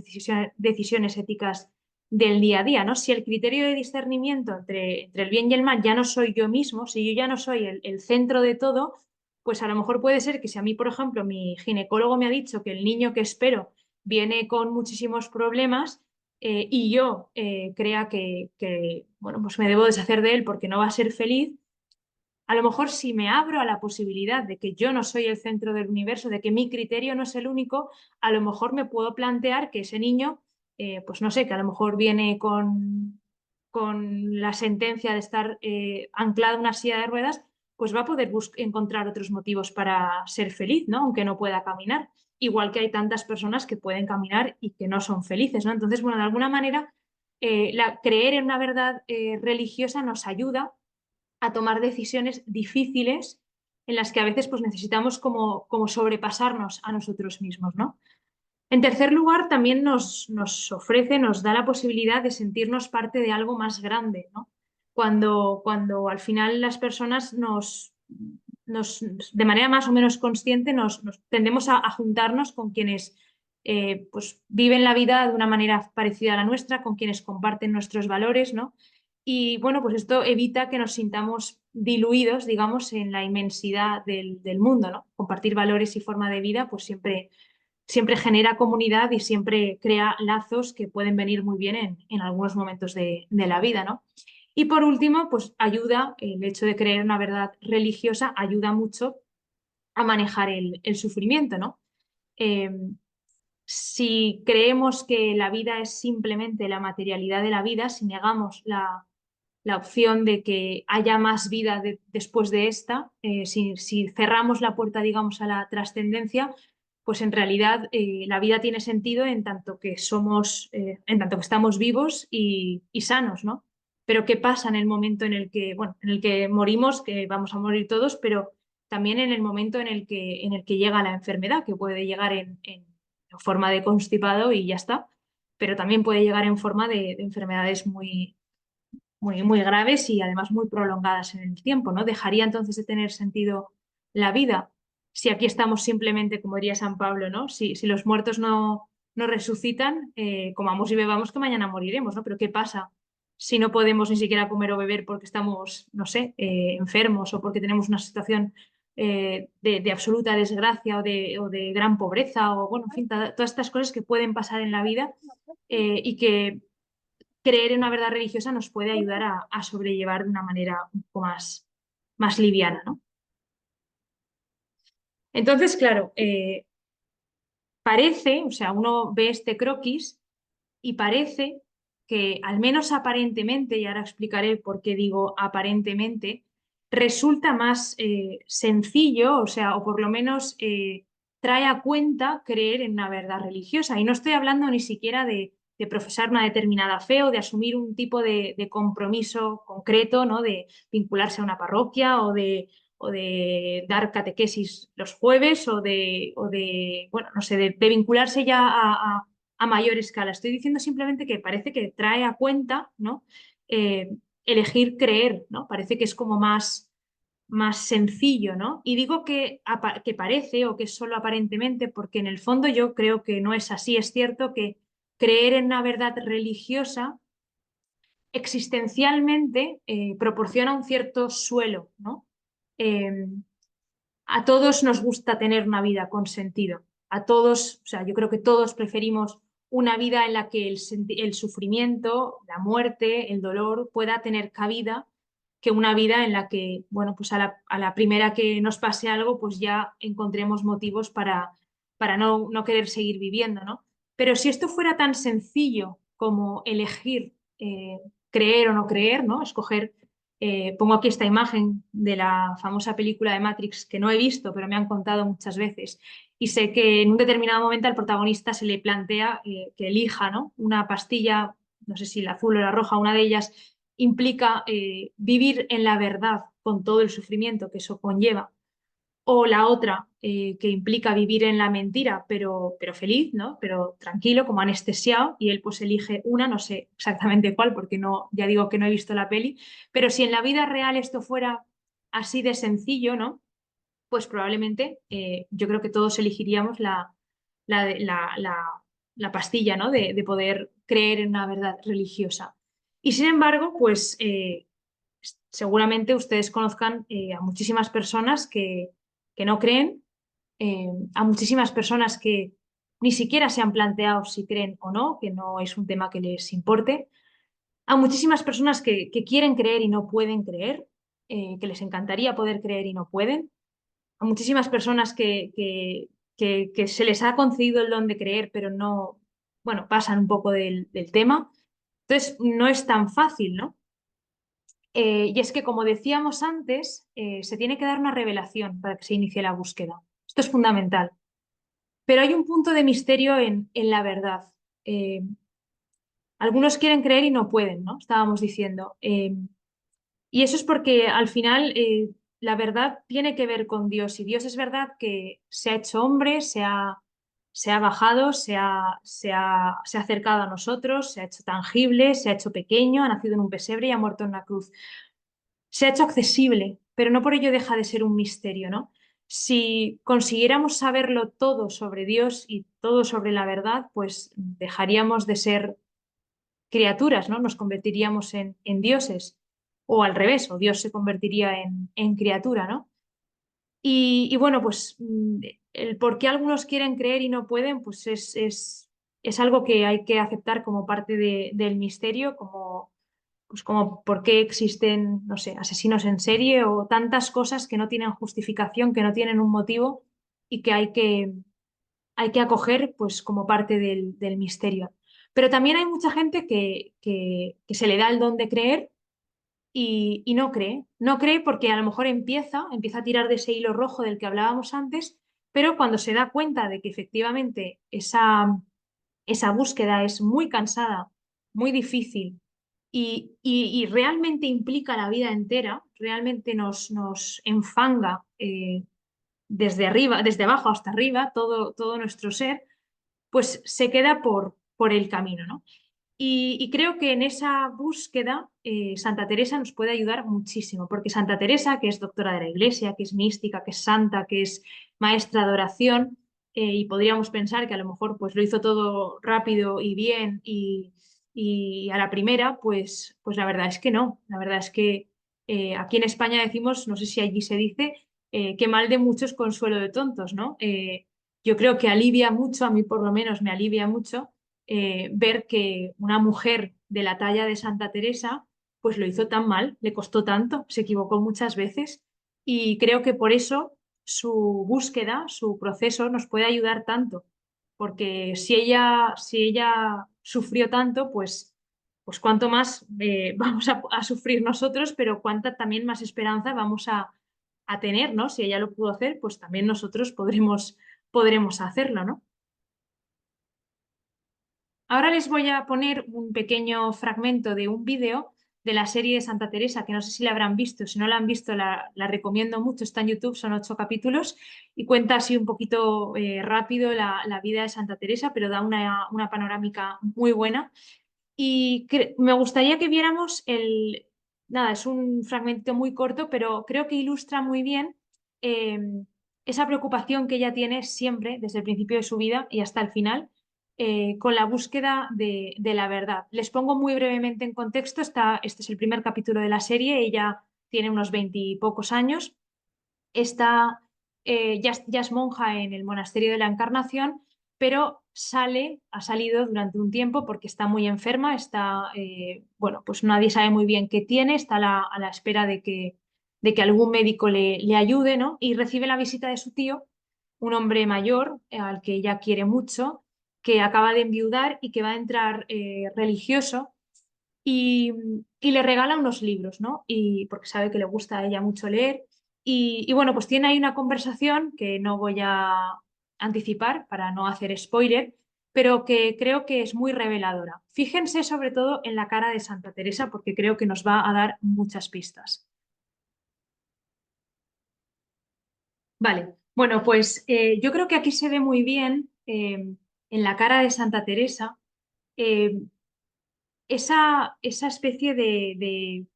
decisiones éticas del día a día, ¿no? Si el criterio de discernimiento entre el bien y el mal ya no soy yo mismo, si yo ya no soy el centro de todo, pues a lo mejor puede ser que si a mí, por ejemplo, mi ginecólogo me ha dicho que el niño que espero viene con muchísimos problemas y yo crea bueno, pues me debo deshacer de él porque no va a ser feliz, a lo mejor si me abro a la posibilidad de que yo no soy el centro del universo, de que mi criterio no es el único, a lo mejor me puedo plantear que ese niño, pues no sé, que a lo mejor viene con la sentencia de estar anclado en una silla de ruedas, pues va a poder encontrar otros motivos para ser feliz, ¿no? Aunque no pueda caminar. Igual que hay tantas personas que pueden caminar y que no son felices, ¿no? Entonces, bueno, de alguna manera, creer en una verdad religiosa nos ayuda a tomar decisiones difíciles en las que a veces pues, necesitamos como sobrepasarnos a nosotros mismos, ¿no? En tercer lugar, también nos ofrece, nos da la posibilidad de sentirnos parte de algo más grande, ¿no? Cuando al final las personas de manera más o menos consciente, nos tendemos a juntarnos con quienes pues viven la vida de una manera parecida a la nuestra, con quienes comparten nuestros valores, ¿no? Y bueno, pues esto evita que nos sintamos diluidos, digamos, en la inmensidad del mundo, ¿no? Compartir valores y forma de vida, pues siempre genera comunidad y siempre crea lazos que pueden venir muy bien en algunos momentos de la vida, ¿no? Y por último, pues ayuda, el hecho de creer una verdad religiosa ayuda mucho a manejar el sufrimiento, ¿no? Eh, si creemos que la vida es simplemente la materialidad de la vida, si negamos la opción de que haya más vida después de esta, si cerramos la puerta, digamos, a la trascendencia, pues en realidad la vida tiene sentido en tanto que en tanto que estamos vivos y sanos, ¿no? Pero ¿qué pasa en el momento en el que, bueno, en el que morimos, que vamos a morir todos, pero también en el momento en el que llega la enfermedad, que puede llegar en forma de constipado y ya está, pero también puede llegar en forma de enfermedades muy graves y además muy prolongadas en el tiempo, ¿no? ¿Dejaría entonces de tener sentido la vida si aquí estamos simplemente, como diría San Pablo, ¿no? Si los muertos no resucitan, comamos y bebamos que mañana moriremos, ¿no? Pero ¿qué pasa si no podemos ni siquiera comer o beber porque estamos, no sé, enfermos o porque tenemos una situación de absoluta desgracia o de gran pobreza o, bueno, en fin, todas estas cosas que pueden pasar en la vida y que creer en una verdad religiosa nos puede ayudar a sobrellevar de una manera un poco más liviana, ¿no? Entonces, claro, parece, o sea, uno ve este croquis y parece que al menos aparentemente, y ahora explicaré por qué digo aparentemente, resulta más sencillo, o sea, o por lo menos trae a cuenta creer en una verdad religiosa. Y no estoy hablando ni siquiera de profesar una determinada fe o de asumir un tipo de compromiso concreto, ¿no? De vincularse a una parroquia de dar catequesis los jueves o de bueno, no sé, de vincularse ya a mayor escala. Estoy diciendo simplemente que parece que trae a cuenta, ¿no? Elegir creer, ¿no? Parece que es como más sencillo, ¿no? Y digo que parece o que es solo aparentemente, porque en el fondo yo creo que no es así. Es cierto que creer en una verdad religiosa existencialmente proporciona un cierto suelo, ¿no? Eh, a todos nos gusta tener una vida con sentido. A todos, o sea, yo creo que todos preferimos una vida en la que el sufrimiento, la muerte, el dolor pueda tener cabida que una vida en la que, bueno, pues a la primera que nos pase algo, pues ya encontremos motivos para no querer seguir viviendo, ¿no? Pero si esto fuera tan sencillo como elegir creer o no creer, ¿no? Escoger pongo aquí esta imagen de la famosa película de Matrix que no he visto, pero me han contado muchas veces. Y sé que en un determinado momento al protagonista se le plantea que elija, ¿no? Una pastilla, no sé si la azul o la roja, una de ellas implica vivir en la verdad con todo el sufrimiento que eso conlleva o la otra, que implica vivir en la mentira, pero feliz, ¿no? Pero tranquilo, como anestesiado, y él pues elige una, no sé exactamente cuál, porque no, ya digo que no he visto la peli, pero si en la vida real esto fuera así de sencillo, ¿no? Pues probablemente yo creo que todos elegiríamos la, de- la pastilla, ¿no? De poder creer en una verdad religiosa. Y sin embargo, pues seguramente ustedes conozcan a muchísimas personas que no creen, a muchísimas personas que ni siquiera se han planteado si creen o no, que no es un tema que les importe, a muchísimas personas que quieren creer y no pueden creer, que les encantaría poder creer y no pueden, a muchísimas personas que se les ha concedido el don de creer, pero no, bueno, pasan un poco del tema. Entonces, no es tan fácil, ¿no? Y es que, como decíamos antes, se tiene que dar una revelación para que se inicie la búsqueda. Esto es fundamental. Pero hay un punto de misterio en la verdad. Eh, Algunos quieren creer y no pueden, ¿no? Estábamos diciendo. Y eso es porque al final la verdad tiene que ver con Dios. Y Dios es verdad que se ha hecho hombre, se ha bajado, se ha acercado a nosotros, se ha hecho tangible, se ha hecho pequeño, ha nacido en un pesebre y ha muerto en una cruz. Se ha hecho accesible, pero no por ello deja de ser un misterio, ¿no? Si consiguiéramos saberlo todo sobre Dios y todo sobre la verdad, pues dejaríamos de ser criaturas, ¿no? Nos convertiríamos en dioses, o al revés, o Dios se convertiría en criatura, ¿no? Y bueno, pues el por qué algunos quieren creer y no pueden, pues es algo que hay que aceptar como parte del misterio, como por qué existen, no sé, asesinos en serie o tantas cosas que no tienen justificación, que no tienen un motivo y que hay que acoger pues como parte del misterio. Pero también hay mucha gente que se le da el don de creer y no cree. No cree porque a lo mejor empieza a tirar de ese hilo rojo del que hablábamos antes, pero cuando se da cuenta de que efectivamente esa búsqueda es muy cansada, muy difícil y realmente implica la vida entera, realmente nos enfanga desde arriba, desde abajo hasta arriba, todo nuestro ser, pues se queda por el camino, ¿no? Y creo que en esa búsqueda Santa Teresa nos puede ayudar muchísimo, porque Santa Teresa, que es doctora de la Iglesia, que es mística, que es santa, que es maestra de oración, y podríamos pensar que a lo mejor pues lo hizo todo rápido y bien y a la primera, pues la verdad es que no. La verdad es que aquí en España decimos, no sé si allí se dice, que mal de muchos consuelo de tontos, ¿no? Yo creo que alivia mucho, a mí por lo menos me alivia mucho ver que una mujer de la talla de Santa Teresa, pues lo hizo tan mal, le costó tanto, se equivocó muchas veces y creo que por eso su búsqueda, su proceso nos puede ayudar tanto, porque si ella sufrió tanto, pues cuánto más vamos a sufrir nosotros, pero cuánta también más esperanza vamos a tener, ¿no? Si ella lo pudo hacer, pues también nosotros podremos hacerlo, ¿no? Ahora les voy a poner un pequeño fragmento de un vídeo de la serie de Santa Teresa, que no sé si la habrán visto, si no la han visto la recomiendo mucho, está en YouTube, son 8 capítulos y cuenta así un poquito rápido la vida de Santa Teresa, pero da una panorámica muy buena. Y me gustaría que viéramos nada, es un fragmento muy corto, pero creo que ilustra muy bien eh, esa preocupación que ella tiene siempre, desde el principio de su vida y hasta el final, con la búsqueda de la verdad. Les pongo muy brevemente en contexto, este es el primer capítulo de la serie, ella tiene unos 20 y pocos años, ya es monja en el monasterio de la Encarnación, pero ha salido durante un tiempo porque está muy enferma, bueno, pues nadie sabe muy bien qué tiene, está a la espera de que algún médico le ayude, ¿no? Y recibe la visita de su tío, un hombre mayor al que ella quiere mucho, que acaba de enviudar y que va a entrar religioso y, y le regala unos libros, ¿no? Y porque sabe que le gusta a ella mucho leer. Y bueno, pues tiene ahí una conversación que no voy a anticipar para no hacer spoiler, pero que creo que es muy reveladora. Fíjense sobre todo en la cara de Santa Teresa porque creo que nos va a dar muchas pistas. Vale, bueno, pues yo creo que aquí se ve muy bien en la cara de Santa Teresa eh, esa especie de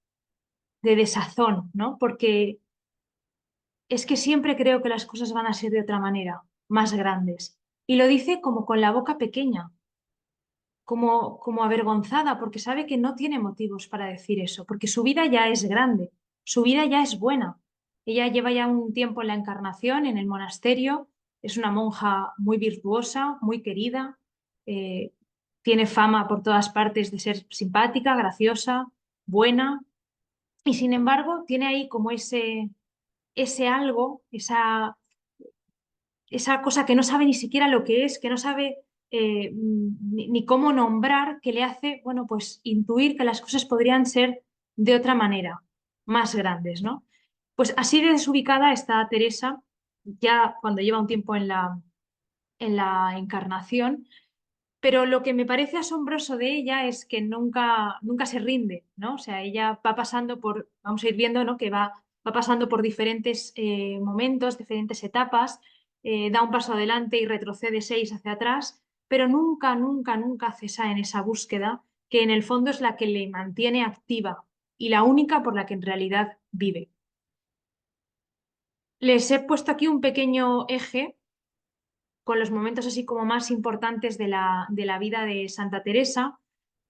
desazón, ¿no? Porque es que siempre creo que las cosas van a ser de otra manera, más grandes. Y lo dice como con la boca pequeña, como avergonzada, porque sabe que no tiene motivos para decir eso, porque su vida ya es grande, su vida ya es buena. Ella lleva ya un tiempo en la Encarnación, en el monasterio, es una monja muy virtuosa, muy querida, eh, tiene fama por todas partes de ser simpática, graciosa, buena, y sin embargo tiene ahí como ese algo, esa cosa que no sabe ni siquiera lo que es, que no sabe ni cómo nombrar, que le hace, bueno, pues intuir que las cosas podrían ser de otra manera, más grandes, ¿no? Pues así de desubicada está Teresa, ya cuando lleva un tiempo en la encarnación, pero lo que me parece asombroso de ella es que nunca se rinde, ¿no? O sea, ella va pasando vamos a ir viendo, ¿no? Que va pasando por diferentes momentos, diferentes etapas, da un paso adelante y retrocede 6 hacia atrás, pero nunca cesa en esa búsqueda que en el fondo es la que le mantiene activa y la única por la que en realidad vive. Les he puesto aquí un pequeño eje con los momentos así como más importantes de la vida de Santa Teresa.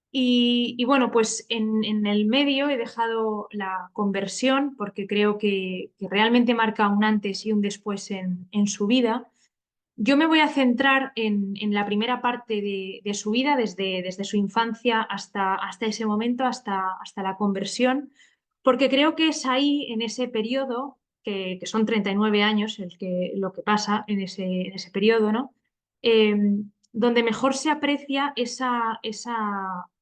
Y bueno, pues en el medio he dejado la conversión porque creo que realmente marca un antes y un después en su vida. Yo me voy a centrar en la primera parte de su vida, desde su infancia hasta ese momento, hasta la conversión, porque creo que es ahí, en ese periodo, que son 39 años lo que pasa en ese periodo, ¿no? Eh, donde mejor se aprecia esa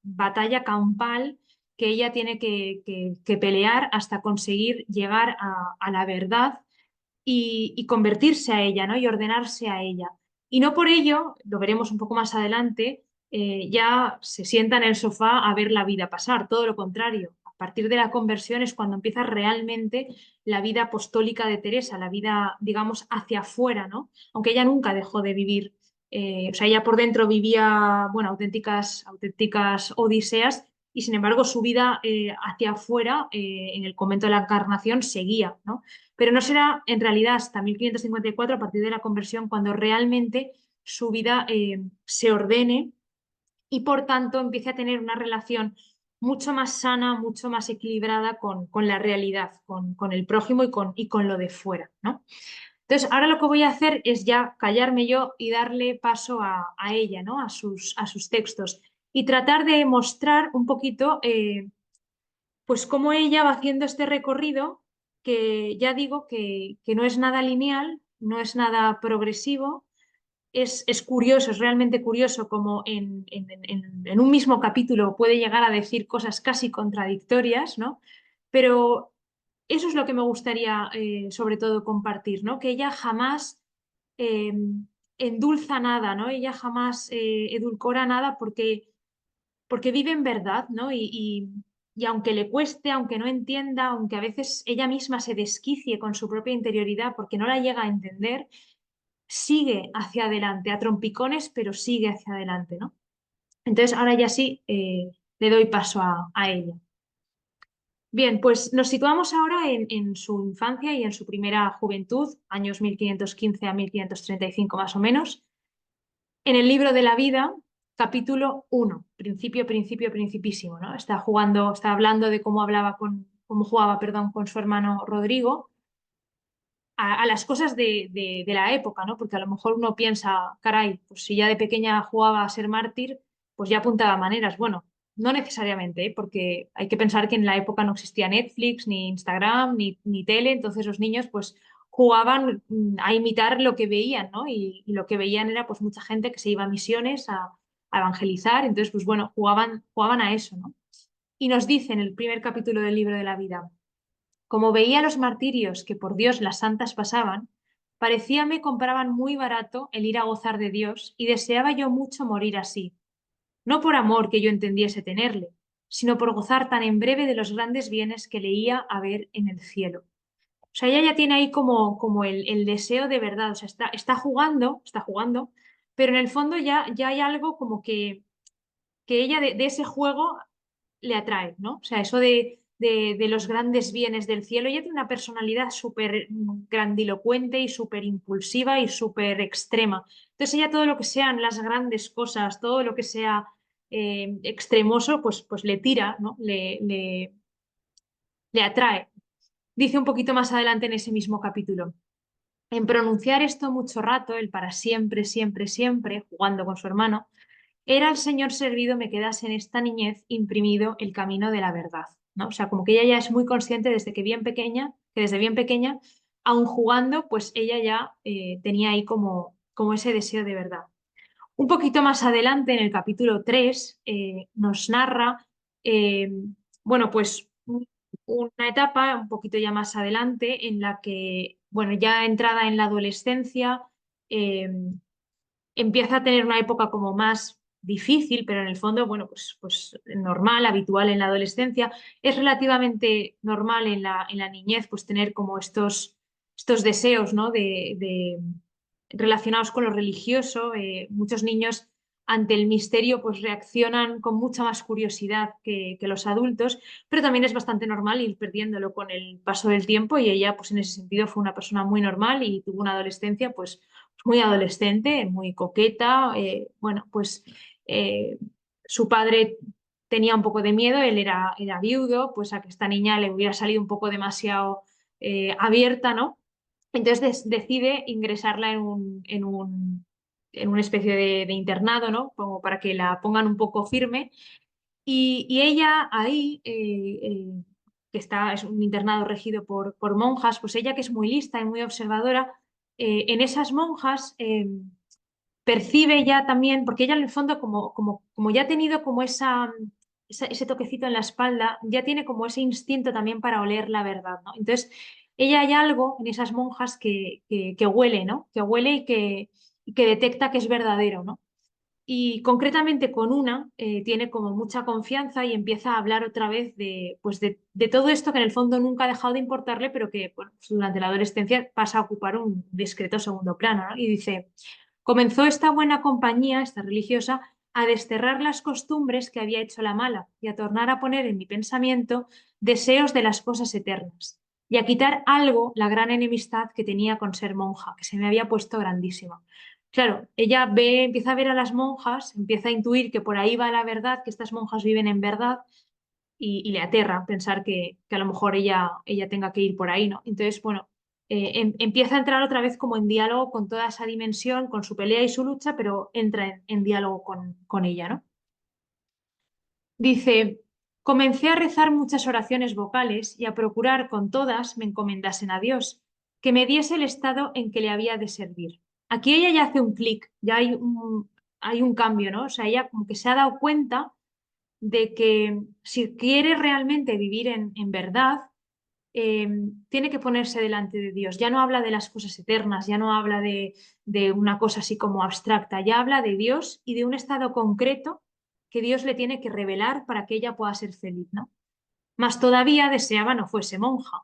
batalla campal que ella tiene que pelear hasta conseguir llegar a la verdad y convertirse a ella, ¿no? Y ordenarse a ella. Y no por ello, lo veremos un poco más adelante, ya se sienta en el sofá a ver la vida pasar, todo lo contrario. A partir de la conversión es cuando empieza realmente la vida apostólica de Teresa, la vida, digamos, hacia afuera, ¿no? Aunque ella nunca dejó de vivir, o sea, ella por dentro vivía, bueno, auténticas odiseas y sin embargo su vida hacia afuera, en el convento de la Encarnación, seguía, ¿no? Pero no será en realidad hasta 1554, a partir de la conversión, cuando realmente su vida se ordene y por tanto empiece a tener una relación mucho más sana, mucho más equilibrada con la realidad, con el prójimo y con lo de fuera, ¿no? Entonces, ahora lo que voy a hacer es ya callarme yo y darle paso a ella, ¿no? A sus textos y tratar de mostrar un poquito pues cómo ella va haciendo este recorrido que ya digo que no es nada lineal, no es nada progresivo, es curioso, es realmente curioso como en un mismo capítulo puede llegar a decir cosas casi contradictorias, ¿no? Pero eso es lo que me gustaría sobre todo compartir, ¿no? Que ella jamás eh, endulza nada, ¿no? Ella jamás edulcora nada porque vive en verdad, ¿no? y aunque le cueste, aunque no entienda, aunque a veces ella misma se desquicie con su propia interioridad porque no la llega a entender, sigue hacia adelante, a trompicones, pero sigue hacia adelante, ¿no? Entonces ahora ya sí le doy paso a ella. Bien, pues nos situamos ahora en su infancia y en su primera juventud, años 1515 a 1535 más o menos, en el libro de la vida, capítulo 1, principio, principio, principísimo, ¿no? Está hablando de cómo jugaba, perdón, con su hermano Rodrigo a las cosas de la época, ¿no? Porque a lo mejor uno piensa, caray, pues si ya de pequeña jugaba a ser mártir, pues ya apuntaba maneras. Bueno, no necesariamente, ¿eh? Porque hay que pensar que en la época no existía Netflix, ni Instagram, ni tele, entonces los niños pues jugaban a imitar lo que veían, ¿no? Y lo que veían era pues mucha gente que se iba a misiones a evangelizar, entonces pues bueno, jugaban a eso, ¿no? Y nos dice en el primer capítulo del libro de la vida: como veía los martirios que por Dios las santas pasaban, parecíame compraban muy barato el ir a gozar de Dios y deseaba yo mucho morir así, no por amor que yo entendiese tenerle, sino por gozar tan en breve de los grandes bienes que leía haber en el cielo. O sea, ella ya tiene ahí como el deseo de verdad, o sea, está jugando, pero en el fondo ya hay algo como que ella de ese juego le atrae, ¿no? O sea, eso de los grandes bienes del cielo. Ella tiene una personalidad súper grandilocuente y súper impulsiva y súper extrema. Entonces ella todo lo que sean las grandes cosas, todo lo que sea extremoso, pues le tira, ¿no? Le atrae. Dice un poquito más adelante en ese mismo capítulo: en pronunciar esto mucho rato, el para siempre, siempre, siempre, jugando con su hermano, era al Señor servido me quedase en esta niñez imprimido el camino de la verdad, ¿no? O sea, como que ella ya es muy consciente que desde bien pequeña, aun jugando, pues ella ya tenía ahí como ese deseo de verdad. Un poquito más adelante, en el capítulo 3 nos narra, eh, bueno, pues una etapa un poquito ya más adelante en la que, bueno, ya entrada en la adolescencia, eh, empieza a tener una época como más difícil, pero en el fondo, bueno, pues normal, habitual en la adolescencia. Es relativamente normal en la niñez, pues tener como estos deseos, ¿no? Relacionados con lo religioso. Muchos niños ante el misterio pues reaccionan con mucha más curiosidad que los adultos, pero también es bastante normal ir perdiéndolo con el paso del tiempo y ella pues en ese sentido fue una persona muy normal y tuvo una adolescencia pues muy adolescente, muy coqueta. Bueno, pues eh, su padre tenía un poco de miedo, él era viudo, pues a que esta niña le hubiera salido un poco demasiado abierta, ¿no? Entonces decide ingresarla en una especie de internado, ¿no? Como para que la pongan un poco firme. Y ella ahí, que es un internado regido por monjas, pues ella que es muy lista y muy observadora, en esas monjas percibe ya también, porque ella en el fondo como ya ha tenido como ese toquecito en la espalda, ya tiene como ese instinto también para oler la verdad, ¿no? Entonces, ella hay algo en esas monjas que huele, ¿no? Que huele y que detecta que es verdadero, ¿no? Y concretamente con una tiene como mucha confianza y empieza a hablar otra vez de todo esto que en el fondo nunca ha dejado de importarle, pero que bueno, pues durante la adolescencia pasa a ocupar un discreto segundo plano, ¿no? Y dice: comenzó esta buena compañía, esta religiosa, a desterrar las costumbres que había hecho la mala y a tornar a poner en mi pensamiento deseos de las cosas eternas y a quitar algo la gran enemistad que tenía con ser monja, que se me había puesto grandísima. Claro, ella empieza a ver a las monjas, empieza a intuir que por ahí va la verdad, que estas monjas viven en verdad y le aterra pensar que a lo mejor ella tenga que ir por ahí, ¿no? Entonces, bueno, empieza a entrar otra vez como en diálogo con toda esa dimensión, con su pelea y su lucha, pero entra en diálogo con ella, ¿no? Dice: comencé a rezar muchas oraciones vocales y a procurar con todas me encomendasen a Dios, que me diese el estado en que le había de servir. Aquí ella ya hace un clic, ya hay un cambio, ¿no? O sea, ella como que se ha dado cuenta de que si quiere realmente vivir en verdad, eh, tiene que ponerse delante de Dios. Ya no habla de las cosas eternas, ya no habla de una cosa así como abstracta, ya habla de Dios y de un estado concreto que Dios le tiene que revelar para que ella pueda ser feliz, ¿no? mas todavía deseaba no fuese monja,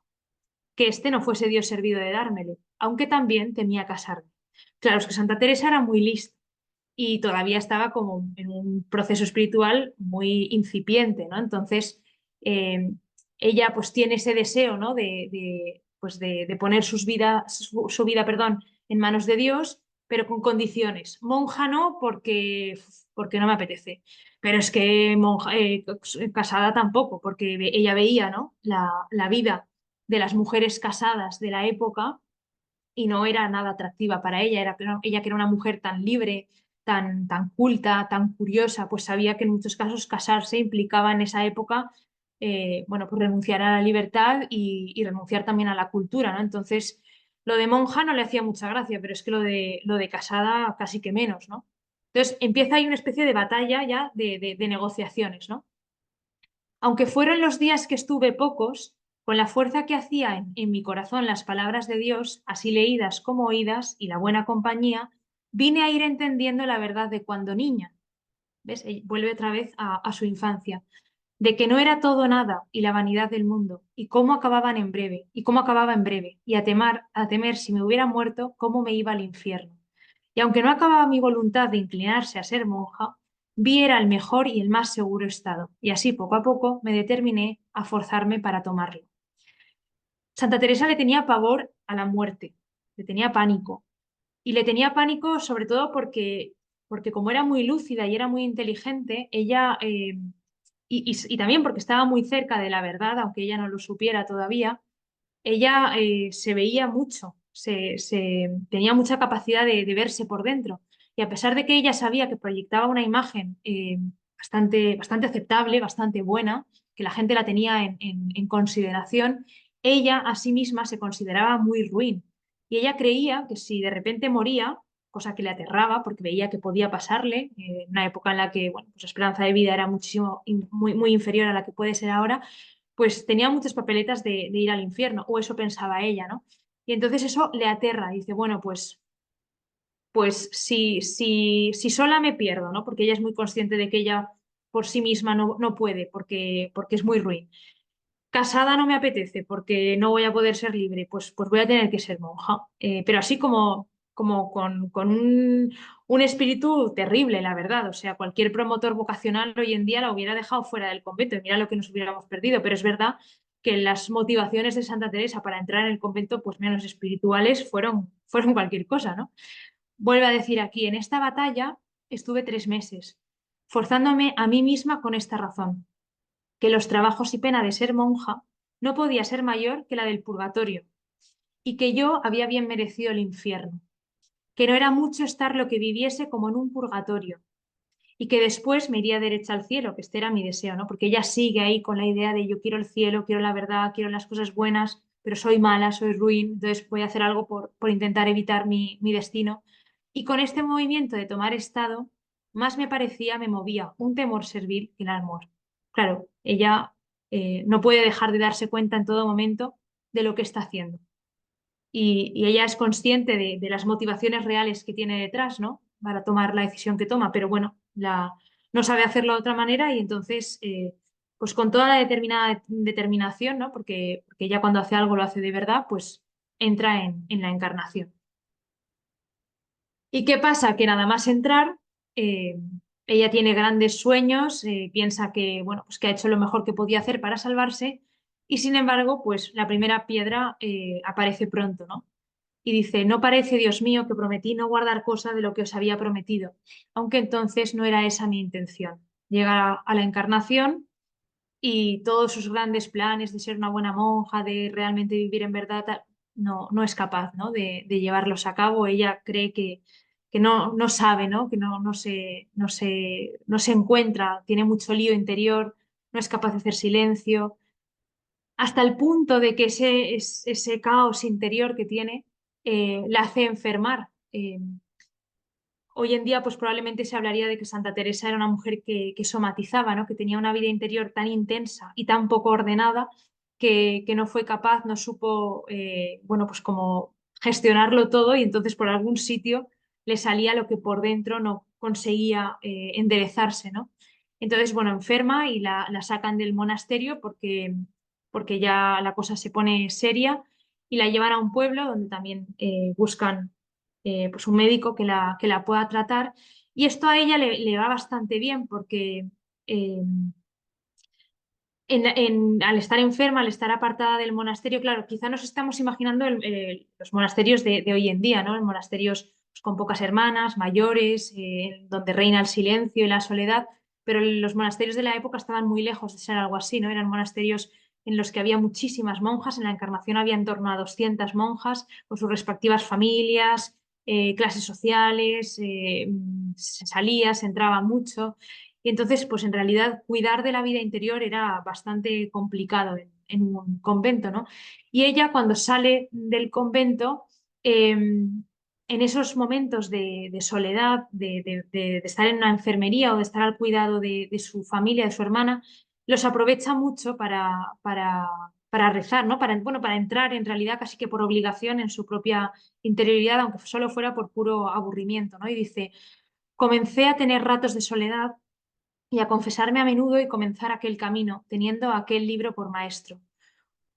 que este no fuese Dios servido de dármele, aunque también temía casarme. Claro, es que Santa Teresa era muy lista y todavía estaba como en un proceso espiritual muy incipiente, ¿no? Entonces, eh, ella pues tiene ese deseo, ¿no? Pues de poner su vida, perdón, en manos de Dios, pero con condiciones. Monja no, porque no me apetece. Pero es que casada tampoco, porque ella veía, ¿no? La vida de las mujeres casadas de la época y no era nada atractiva para ella. Ella que era una mujer tan libre, tan culta, tan curiosa, pues sabía que en muchos casos casarse implicaba en esa época, bueno, pues renunciar a la libertad y renunciar también a la cultura, ¿no? Entonces, lo de monja no le hacía mucha gracia, pero es que lo de casada casi que menos, ¿no? Entonces empieza ahí una especie de batalla ya de negociaciones, ¿no? Aunque fueron los días que estuve pocos, con la fuerza que hacía en mi corazón las palabras de Dios, así leídas como oídas, y la buena compañía, vine a ir entendiendo la verdad de cuando niña. ¿Ves? Vuelve otra vez a su infancia, de que no era todo nada y la vanidad del mundo, y cómo acababan en breve, y cómo acababa en breve, y a temer si me hubiera muerto, cómo me iba al infierno. Y aunque no acababa mi voluntad de inclinarse a ser monja, vi era el mejor y el más seguro estado, y así poco a poco me determiné a forzarme para tomarlo. Santa Teresa le tenía pavor a la muerte, le tenía pánico, y le tenía pánico sobre todo porque como era muy lúcida y era muy inteligente, ella, y también porque estaba muy cerca de la verdad, aunque ella no lo supiera todavía, ella se veía mucho, tenía mucha capacidad de verse por dentro. Y a pesar de que ella sabía que proyectaba una imagen bastante aceptable, bastante buena, que la gente la tenía en consideración, ella a sí misma se consideraba muy ruin. Y ella creía que si de repente moría, cosa que le aterraba porque veía que podía pasarle, en una época en la que bueno, pues la esperanza de vida era muchísimo, muy inferior a la que puede ser ahora, pues tenía muchas papeletas de ir al infierno, o eso pensaba ella, ¿no? Y entonces eso le aterra, dice, bueno, pues si sola me pierdo, ¿no? Porque ella es muy consciente de que ella por sí misma no puede, porque es muy ruin. Casada no me apetece porque no voy a poder ser libre, pues voy a tener que ser monja. Pero así como con un espíritu terrible, la verdad. O sea, cualquier promotor vocacional hoy en día la hubiera dejado fuera del convento y mira lo que nos hubiéramos perdido. Pero es verdad que las motivaciones de Santa Teresa para entrar en el convento, pues menos espirituales, fueron cualquier cosa, ¿no? Vuelve a decir aquí, en esta batalla estuve 3 meses, forzándome a mí misma con esta razón que los trabajos y pena de ser monja no podía ser mayor que la del purgatorio, y que yo había bien merecido el infierno, que no era mucho estar lo que viviese como en un purgatorio, y que después me iría derecha al cielo, que este era mi deseo, ¿no? Porque ella sigue ahí con la idea de yo quiero el cielo, quiero la verdad, quiero las cosas buenas, pero soy mala, soy ruin, entonces voy a hacer algo por intentar evitar mi destino. Y con este movimiento de tomar estado, más me movía un temor servil que el amor. Claro, ella no puede dejar de darse cuenta en todo momento de lo que está haciendo. Y ella es consciente de las motivaciones reales que tiene detrás, ¿no? Para tomar la decisión que toma, pero bueno, no sabe hacerlo de otra manera y entonces, pues con toda la determinación, ¿no? Porque ella cuando hace algo lo hace de verdad, pues entra en la encarnación. ¿Y qué pasa? Que nada más entrar, eh, ella tiene grandes sueños, piensa que, bueno, pues que ha hecho lo mejor que podía hacer para salvarse y sin embargo, pues la primera piedra aparece pronto, ¿no? Y dice, no parece, Dios mío, que prometí no guardar cosa de lo que os había prometido, aunque entonces no era esa mi intención. Llega a la encarnación y todos sus grandes planes de ser una buena monja, de realmente vivir en verdad, no es capaz, ¿no? de llevarlos a cabo. Ella cree que no sabe, ¿no? Que no se encuentra, tiene mucho lío interior, no es capaz de hacer silencio, hasta el punto de que ese caos interior que tiene la hace enfermar. Hoy en día, pues probablemente se hablaría de que Santa Teresa era una mujer que somatizaba, ¿no? Que tenía una vida interior tan intensa y tan poco ordenada que no fue capaz, no supo, bueno, pues como gestionarlo todo y entonces por algún sitio le salía lo que por dentro no conseguía enderezarse, ¿no? Entonces, bueno, enferma y la sacan del monasterio porque ya la cosa se pone seria y la llevan a un pueblo donde también buscan pues un médico que la pueda tratar. Y esto a ella le va bastante bien porque eh, al estar enferma, al estar apartada del monasterio, claro, quizá nos estamos imaginando los monasterios de hoy en día, ¿no? En monasterios pues, con pocas hermanas, mayores, donde reina el silencio y la soledad, pero los monasterios de la época estaban muy lejos de ser algo así, ¿no? Eran monasterios en los que había muchísimas monjas, en la Encarnación había en torno a 200 monjas, con sus respectivas familias, clases sociales, se salía, se entraba mucho. Y entonces, pues en realidad cuidar de la vida interior era bastante complicado en un convento, ¿no? Y ella cuando sale del convento, en esos momentos de soledad, de estar en una enfermería o de estar al cuidado de su familia, de su hermana, los aprovecha mucho para rezar, ¿no? Bueno, para entrar en realidad casi que por obligación en su propia interioridad, aunque solo fuera por puro aburrimiento, ¿no? Y dice, comencé a tener ratos de soledad y a confesarme a menudo y comenzar aquel camino, teniendo aquel libro por maestro.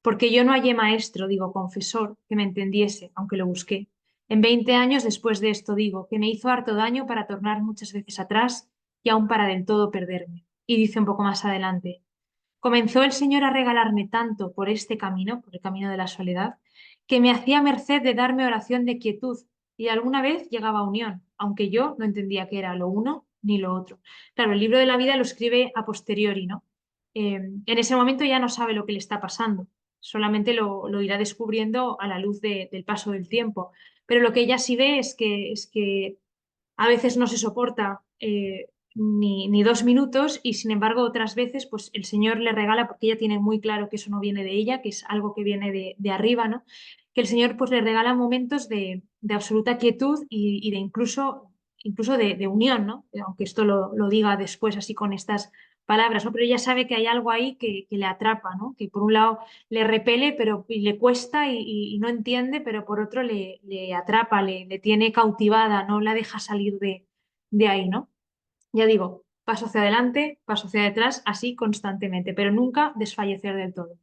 Porque yo no hallé maestro, digo, confesor, que me entendiese, aunque lo busqué. En 20 años después de esto digo, que me hizo harto daño para tornar muchas veces atrás y aún para del todo perderme. Y dice un poco más adelante, comenzó el Señor a regalarme tanto por este camino, por el camino de la soledad, que me hacía merced de darme oración de quietud y alguna vez llegaba a unión, aunque yo no entendía qué era lo uno ni lo otro. Claro, el libro de la vida lo escribe a posteriori, ¿no? En ese momento ya no sabe lo que le está pasando, solamente lo irá descubriendo a la luz del paso del tiempo. Pero lo que ella sí ve es que a veces no se soporta ni 2 minutos y sin embargo otras veces pues el Señor le regala, porque ella tiene muy claro que eso no viene de ella, que es algo que viene de arriba, ¿no? Que el Señor pues le regala momentos de absoluta quietud y de incluso de unión, ¿no? Aunque esto lo diga después así con estas palabras, ¿no? Pero ella sabe que hay algo ahí que le atrapa, ¿no? Que por un lado le repele pero, y le cuesta y no entiende, pero por otro le atrapa, le tiene cautivada, no la deja salir de ahí, ¿no? Ya digo, paso hacia adelante, paso hacia detrás, así constantemente, pero nunca desfallecer del todo.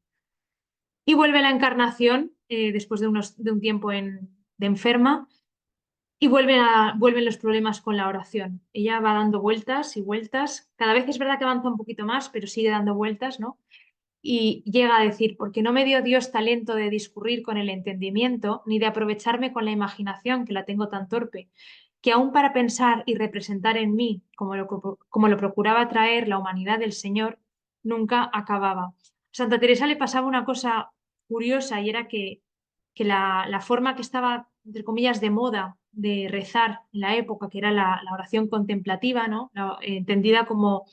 Y vuelve la encarnación después de un tiempo de enferma y vuelven los problemas con la oración. Ella va dando vueltas y vueltas. Cada vez es verdad que avanza un poquito más, pero sigue dando vueltas, ¿no? Y llega a decir, porque no me dio Dios talento de discurrir con el entendimiento, ni de aprovecharme con la imaginación, que la tengo tan torpe, que aún para pensar y representar en mí, como lo procuraba traer la humanidad del Señor, nunca acababa. A Santa Teresa le pasaba una cosa curiosa y era que la forma que estaba, entre comillas, de moda de rezar en la época, que era la oración contemplativa, ¿no? Entendida como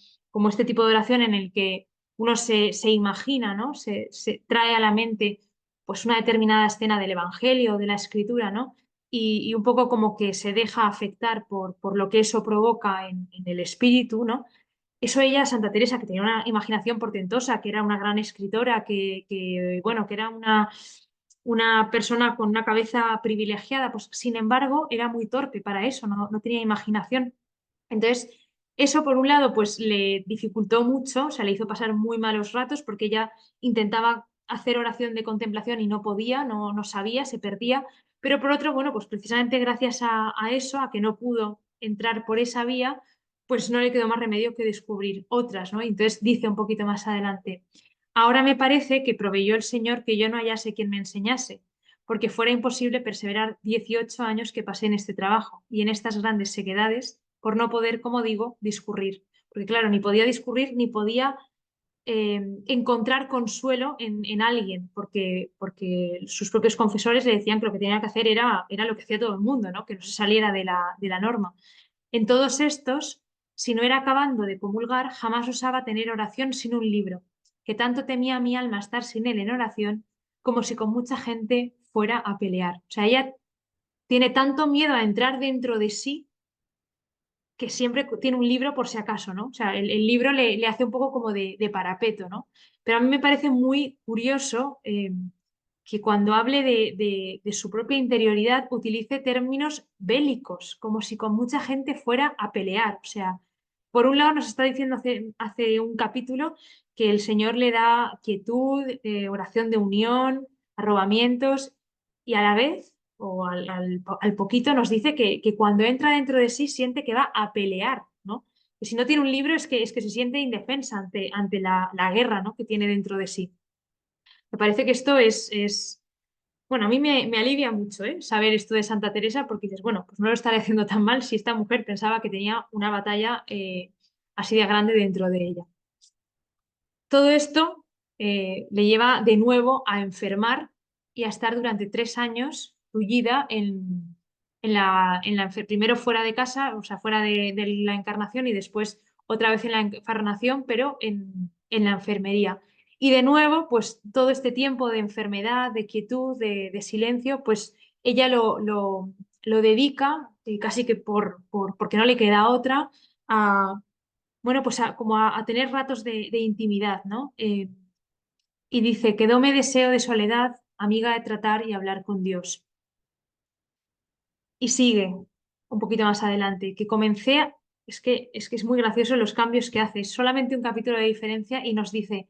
este tipo de oración en el que uno se imagina, ¿no? Se trae a la mente pues una determinada escena del Evangelio o de la Escritura, ¿no? Y un poco como que se deja afectar por lo que eso provoca en el espíritu, ¿no? Eso ella, Santa Teresa, que tenía una imaginación portentosa, que era una gran escritora, bueno, que era una persona con una cabeza privilegiada, pues sin embargo era muy torpe para eso, no tenía imaginación. Entonces, eso por un lado, pues le dificultó mucho, o sea, le hizo pasar muy malos ratos porque ella intentaba hacer oración de contemplación y no podía, no sabía, se perdía. Pero por otro, bueno, pues precisamente gracias a eso, a que no pudo entrar por esa vía, pues no le quedó más remedio que descubrir otras, ¿no? Y entonces dice un poquito más adelante, ahora me parece que proveyó el Señor que yo no hallase quien me enseñase, porque fuera imposible perseverar 18 años que pasé en este trabajo y en estas grandes sequedades por no poder, como digo, discurrir. Porque claro, ni podía discurrir ni podía encontrar consuelo en alguien, porque sus propios confesores le decían que lo que tenía que hacer era lo que hacía todo el mundo, ¿no? Que no se saliera de la norma. En todos estos, si no era acabando de comulgar, jamás osaba tener oración sin un libro, que tanto temía mi alma estar sin él en oración, como si con mucha gente fuera a pelear. O sea, ella tiene tanto miedo a entrar dentro de sí que siempre tiene un libro por si acaso, ¿no? O sea, el libro le hace un poco como de parapeto, ¿no? Pero a mí me parece muy curioso que cuando hable de su propia interioridad utilice términos bélicos, como si con mucha gente fuera a pelear. O sea, por un lado nos está diciendo hace un capítulo que el Señor le da quietud, oración de unión, arrobamientos y a la vez, o al poquito, nos dice que cuando entra dentro de sí siente que va a pelear, ¿no? Que si no tiene un libro es que se siente indefensa ante la guerra, ¿no? que tiene dentro de sí. Me parece que esto es bueno, a mí me alivia mucho, saber esto de Santa Teresa porque dices, bueno, pues no lo estaré haciendo tan mal si esta mujer pensaba que tenía una batalla así de grande dentro de ella. Todo esto le lleva de nuevo a enfermar y a estar durante 3 años tullida primero fuera de casa, o sea, fuera de la encarnación y después otra vez en la encarnación, pero en la enfermería. Y de nuevo, pues todo este tiempo de enfermedad, de quietud, de silencio, pues ella lo dedica, casi que porque no le queda otra, bueno, pues como a tener ratos de intimidad, ¿no? Y dice, quedóme deseo de soledad, amiga de tratar y hablar con Dios. Y sigue un poquito más adelante, que comencé, es que es muy gracioso los cambios que hace, es solamente un capítulo de diferencia y nos dice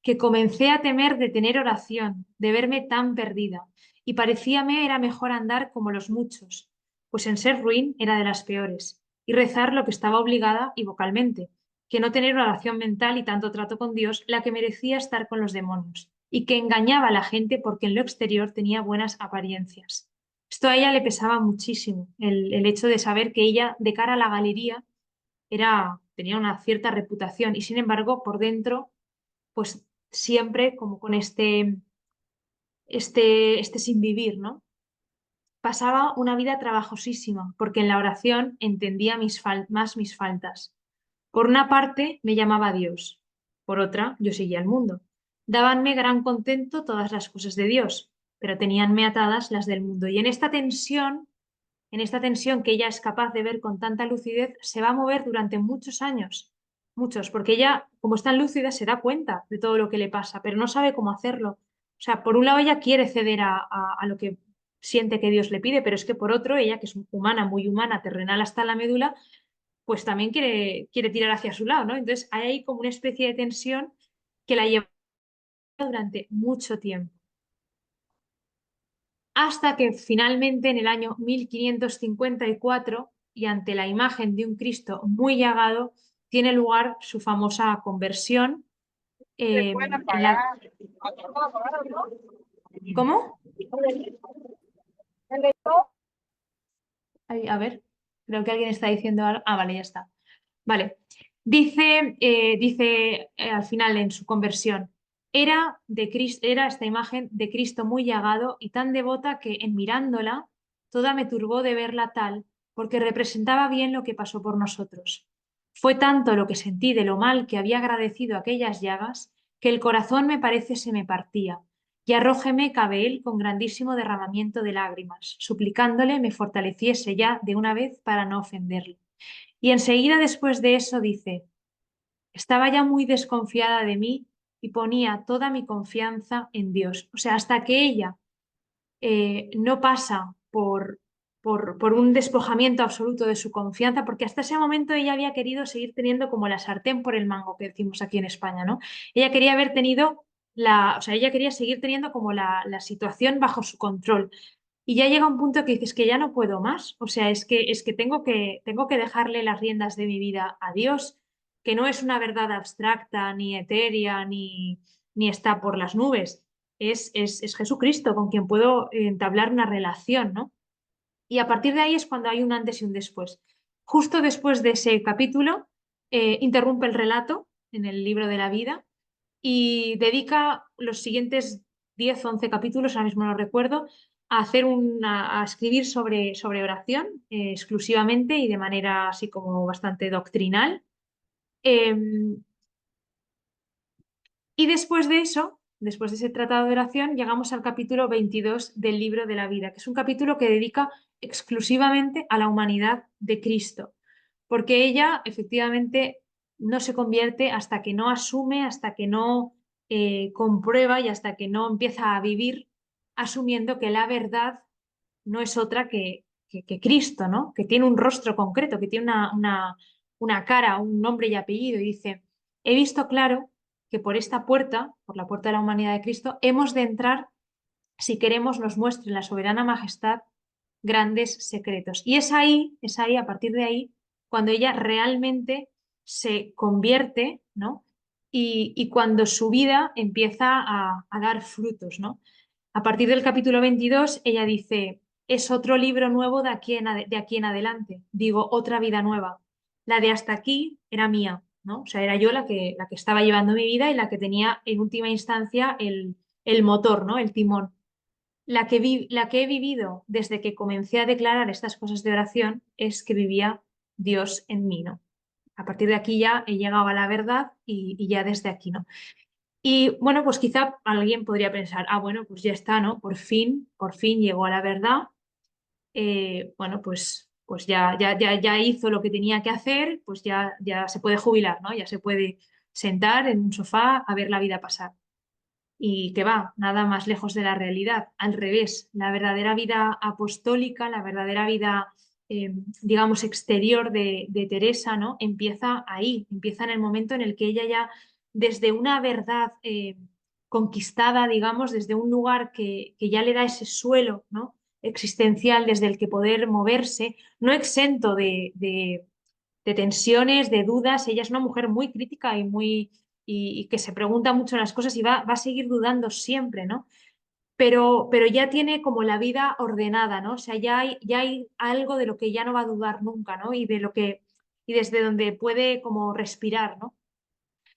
que comencé a temer de tener oración, de verme tan perdida, y parecíame era mejor andar como los muchos, pues en ser ruin era de las peores, y rezar lo que estaba obligada y vocalmente, que no tener oración mental y tanto trato con Dios, la que merecía estar con los demonios, y que engañaba a la gente porque en lo exterior tenía buenas apariencias. Esto a ella le pesaba muchísimo, el hecho de saber que ella, de cara a la galería, tenía una cierta reputación y sin embargo, por dentro, pues siempre como con este sin vivir, ¿no? Pasaba una vida trabajosísima porque en la oración entendía más mis faltas. Por una parte me llamaba a Dios, por otra yo seguía al mundo. Dábanme gran contento todas las cosas de Dios, pero teníanme atadas las del mundo. Y en esta tensión que ella es capaz de ver con tanta lucidez, se va a mover durante muchos años, muchos, porque ella, como es tan lúcida, se da cuenta de todo lo que le pasa, pero no sabe cómo hacerlo. O sea, por un lado ella quiere ceder a lo que siente que Dios le pide, pero es que por otro, ella, que es humana, muy humana, terrenal hasta la médula, pues también quiere tirar hacia su lado, ¿no? Entonces hay ahí como una especie de tensión que la lleva durante mucho tiempo hasta que finalmente en el año 1554 y ante la imagen de un Cristo muy llagado, tiene lugar su famosa conversión. eh, en la... ¿Cómo? Ay, a ver, creo que alguien está diciendo algo. Ah, vale, ya está. Vale. Dice al final en su conversión, era esta imagen de Cristo muy llagado y tan devota que en mirándola, toda me turbó de verla tal, porque representaba bien lo que pasó por nosotros. Fue tanto lo que sentí de lo mal que había agradecido aquellas llagas, que el corazón me parece se me partía, y arrójeme cabe él con grandísimo derramamiento de lágrimas, suplicándole me fortaleciese ya de una vez para no ofenderle. Y enseguida después de eso dice, estaba ya muy desconfiada de mí y ponía toda mi confianza en Dios. O sea, hasta que ella no pasa por un despojamiento absoluto de su confianza, porque hasta ese momento ella había querido seguir teniendo como la sartén por el mango que decimos aquí en España, ¿no? Ella quería haber tenido o sea, ella quería seguir teniendo como la situación bajo su control. Y ya llega un punto que dices que ya no puedo más. O sea, es que tengo que dejarle las riendas de mi vida a Dios, que no es una verdad abstracta, ni etérea, ni está por las nubes. Es Jesucristo con quien puedo entablar una relación, ¿no? Y a partir de ahí es cuando hay un antes y un después. Justo después de ese capítulo, interrumpe el relato en el libro de la vida y dedica los siguientes 10 o 11 capítulos, ahora mismo no recuerdo, a escribir sobre oración exclusivamente y de manera así como bastante doctrinal. Eh, y después de eso, después de ese tratado de oración, llegamos al capítulo 22 del libro de la vida, que es un capítulo que dedica exclusivamente a la humanidad de Cristo, porque ella efectivamente no se convierte hasta que no asume, hasta que no comprueba y hasta que no empieza a vivir asumiendo que la verdad no es otra que Cristo, ¿no? Que tiene un rostro concreto, que tiene una cara, un nombre y apellido, y dice, he visto claro que por esta puerta, por la puerta de la humanidad de Cristo, hemos de entrar si queremos nos muestre la soberana majestad grandes secretos. Y es ahí, a partir de ahí, cuando ella realmente se convierte, ¿no? Y cuando su vida empieza a dar frutos, ¿no? A partir del capítulo 22, ella dice, es otro libro nuevo de aquí en adelante. Digo, otra vida nueva. La de hasta aquí era mía, ¿no? O sea, era yo la que estaba llevando mi vida y la que tenía en última instancia el motor, ¿no? El timón. La que he vivido desde que comencé a declarar estas cosas de oración es que vivía Dios en mí, ¿no? A partir de aquí ya he llegado a la verdad y ya desde aquí, ¿no? Y bueno, pues quizá alguien podría pensar, ah, bueno, pues ya está, ¿no? Por fin llegó a la verdad. Bueno, pues ya hizo lo que tenía que hacer, pues ya se puede jubilar, ¿no? Ya se puede sentar en un sofá a ver la vida pasar. Y que va, nada más lejos de la realidad. Al revés, la verdadera vida apostólica, la verdadera vida, digamos, exterior de Teresa, ¿no? Empieza ahí, empieza en el momento en el que ella ya, desde una verdad conquistada, digamos, desde un lugar que ya le da ese suelo, ¿no? Existencial desde el que poder moverse, no exento de tensiones, de dudas. Ella es una mujer muy crítica y muy y que se pregunta mucho las cosas y va a seguir dudando siempre, ¿no? Pero ya tiene como la vida ordenada, ¿no? O sea, ya hay algo de lo que ya no va a dudar nunca, ¿no? Y de lo que, y desde donde puede como respirar, ¿no?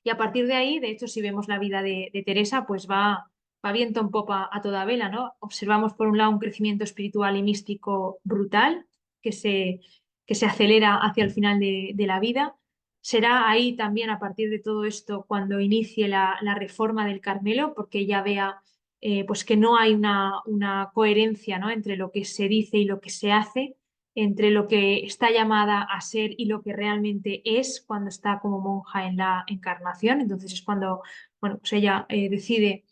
Y a partir de ahí, de hecho, si vemos la vida de Teresa, pues va viento en popa a toda vela, ¿no? Observamos por un lado un crecimiento espiritual y místico brutal que se, que se acelera hacia el final de la vida. Será ahí también, a partir de todo esto, cuando inicie la reforma del Carmelo, porque ella vea pues que no hay una coherencia, ¿no? Entre lo que se dice y lo que se hace, entre lo que está llamada a ser y lo que realmente es cuando está como monja en la encarnación. Entonces es cuando, bueno, pues ella decide,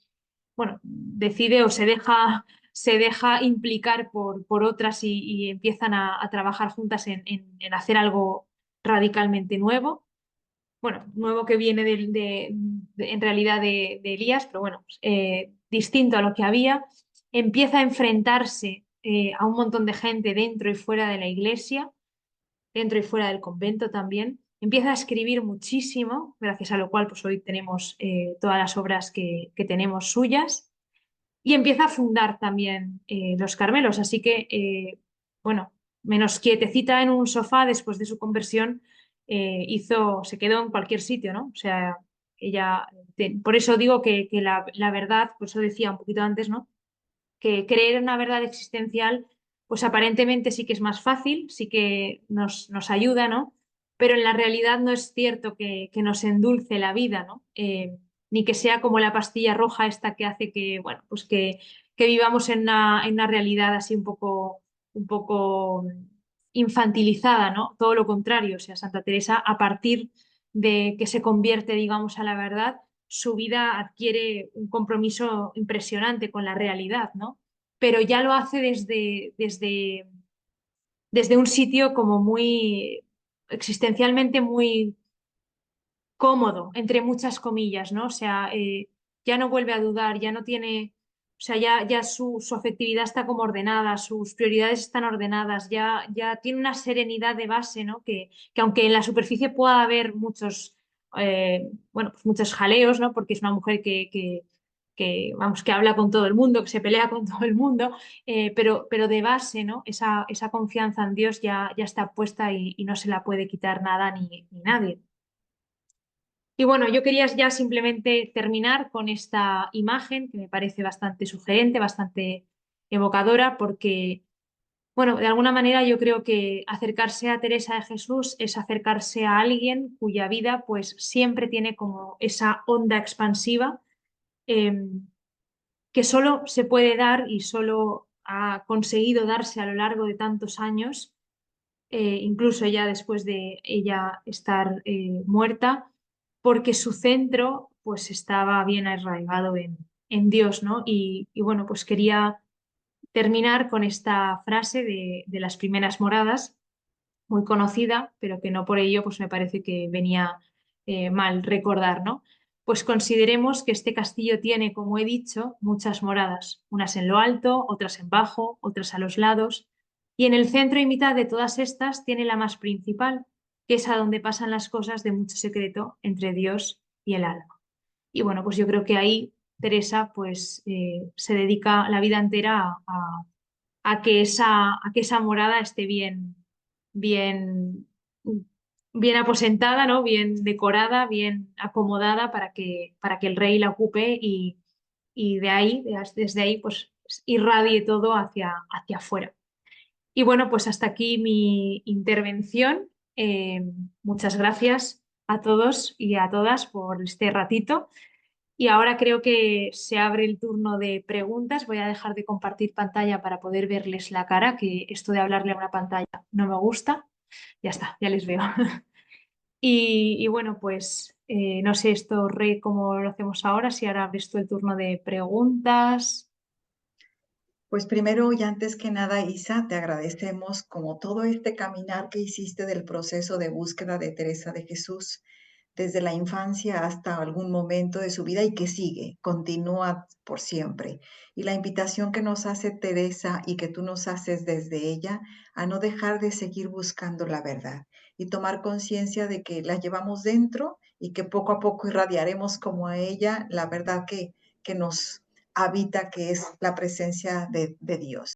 bueno, decide o se deja implicar por otras y empiezan a trabajar juntas en hacer algo radicalmente nuevo. Bueno, nuevo que viene en realidad de Elías, pero bueno, pues, distinto a lo que había. Empieza a enfrentarse a un montón de gente dentro y fuera de la iglesia, dentro y fuera del convento también. Empieza a escribir muchísimo, gracias a lo cual pues hoy tenemos todas las obras que tenemos suyas. Y empieza a fundar también los Carmelos. Así que, bueno, menos quietecita en un sofá después de su conversión, se quedó en cualquier sitio, ¿no? O sea, ella, por eso digo que la verdad, por eso decía un poquito antes, ¿no? Que creer en una verdad existencial, pues aparentemente sí que es más fácil, sí que nos ayuda, ¿no? Pero en la realidad no es cierto que nos endulce la vida, ¿no? Ni que sea como la pastilla roja esta que hace que, bueno, pues que vivamos en una realidad así un poco infantilizada, ¿no? Todo lo contrario, o sea, Santa Teresa, a partir de que se convierte, digamos, a la verdad, su vida adquiere un compromiso impresionante con la realidad, ¿no? Pero ya lo hace desde un sitio como muy existencialmente muy cómodo, entre muchas comillas, ¿no? O sea, ya no vuelve a dudar, ya no tiene, o sea, ya su afectividad está como ordenada, sus prioridades están ordenadas, ya tiene una serenidad de base, ¿no? Que aunque en la superficie pueda haber muchos, bueno, pues muchos jaleos, ¿no? Porque es una mujer vamos, que habla con todo el mundo, que se pelea con todo el mundo, pero de base, ¿no? Esa confianza en Dios ya está puesta y no se la puede quitar nada ni nadie. Y bueno, yo quería ya simplemente terminar con esta imagen que me parece bastante sugerente, bastante evocadora, porque, bueno, de alguna manera yo creo que acercarse a Teresa de Jesús es acercarse a alguien cuya vida pues siempre tiene como esa onda expansiva eh, que solo se puede dar y solo ha conseguido darse a lo largo de tantos años, incluso ya después de ella estar muerta, porque su centro pues estaba bien arraigado en Dios, ¿no? Y bueno, pues quería terminar con esta frase de las primeras moradas muy conocida, pero que no por ello pues me parece que venía mal recordar, ¿no? Pues consideremos que este castillo tiene, como he dicho, muchas moradas, unas en lo alto, otras en bajo, otras a los lados, y en el centro y mitad de todas estas tiene la más principal, que es a donde pasan las cosas de mucho secreto entre Dios y el alma. Y bueno, pues yo creo que ahí Teresa pues se dedica la vida entera a que esa morada esté bien, bien aposentada, ¿no? Bien decorada, bien acomodada para que el rey la ocupe y de ahí, desde ahí, pues irradie todo hacia afuera. Y bueno, pues hasta aquí mi intervención. Eh, Muchas gracias a todos y a todas por este ratito. Y ahora creo que se abre el turno de preguntas. Voy a dejar de compartir pantalla para poder verles la cara, que esto de hablarle a una pantalla no me gusta. Ya está, ya les veo. Y bueno, pues no sé esto, Rey, cómo lo hacemos ahora, si ahora abres tú el turno de preguntas. Pues primero y antes que nada, Isa, te agradecemos como todo este caminar que hiciste del proceso de búsqueda de Teresa de Jesús desde la infancia hasta algún momento de su vida y que sigue, continúa por siempre. Y la invitación que nos hace Teresa y que tú nos haces desde ella a no dejar de seguir buscando la verdad y tomar conciencia de que la llevamos dentro y que poco a poco irradiaremos como a ella la verdad que nos habita, que es la presencia de Dios.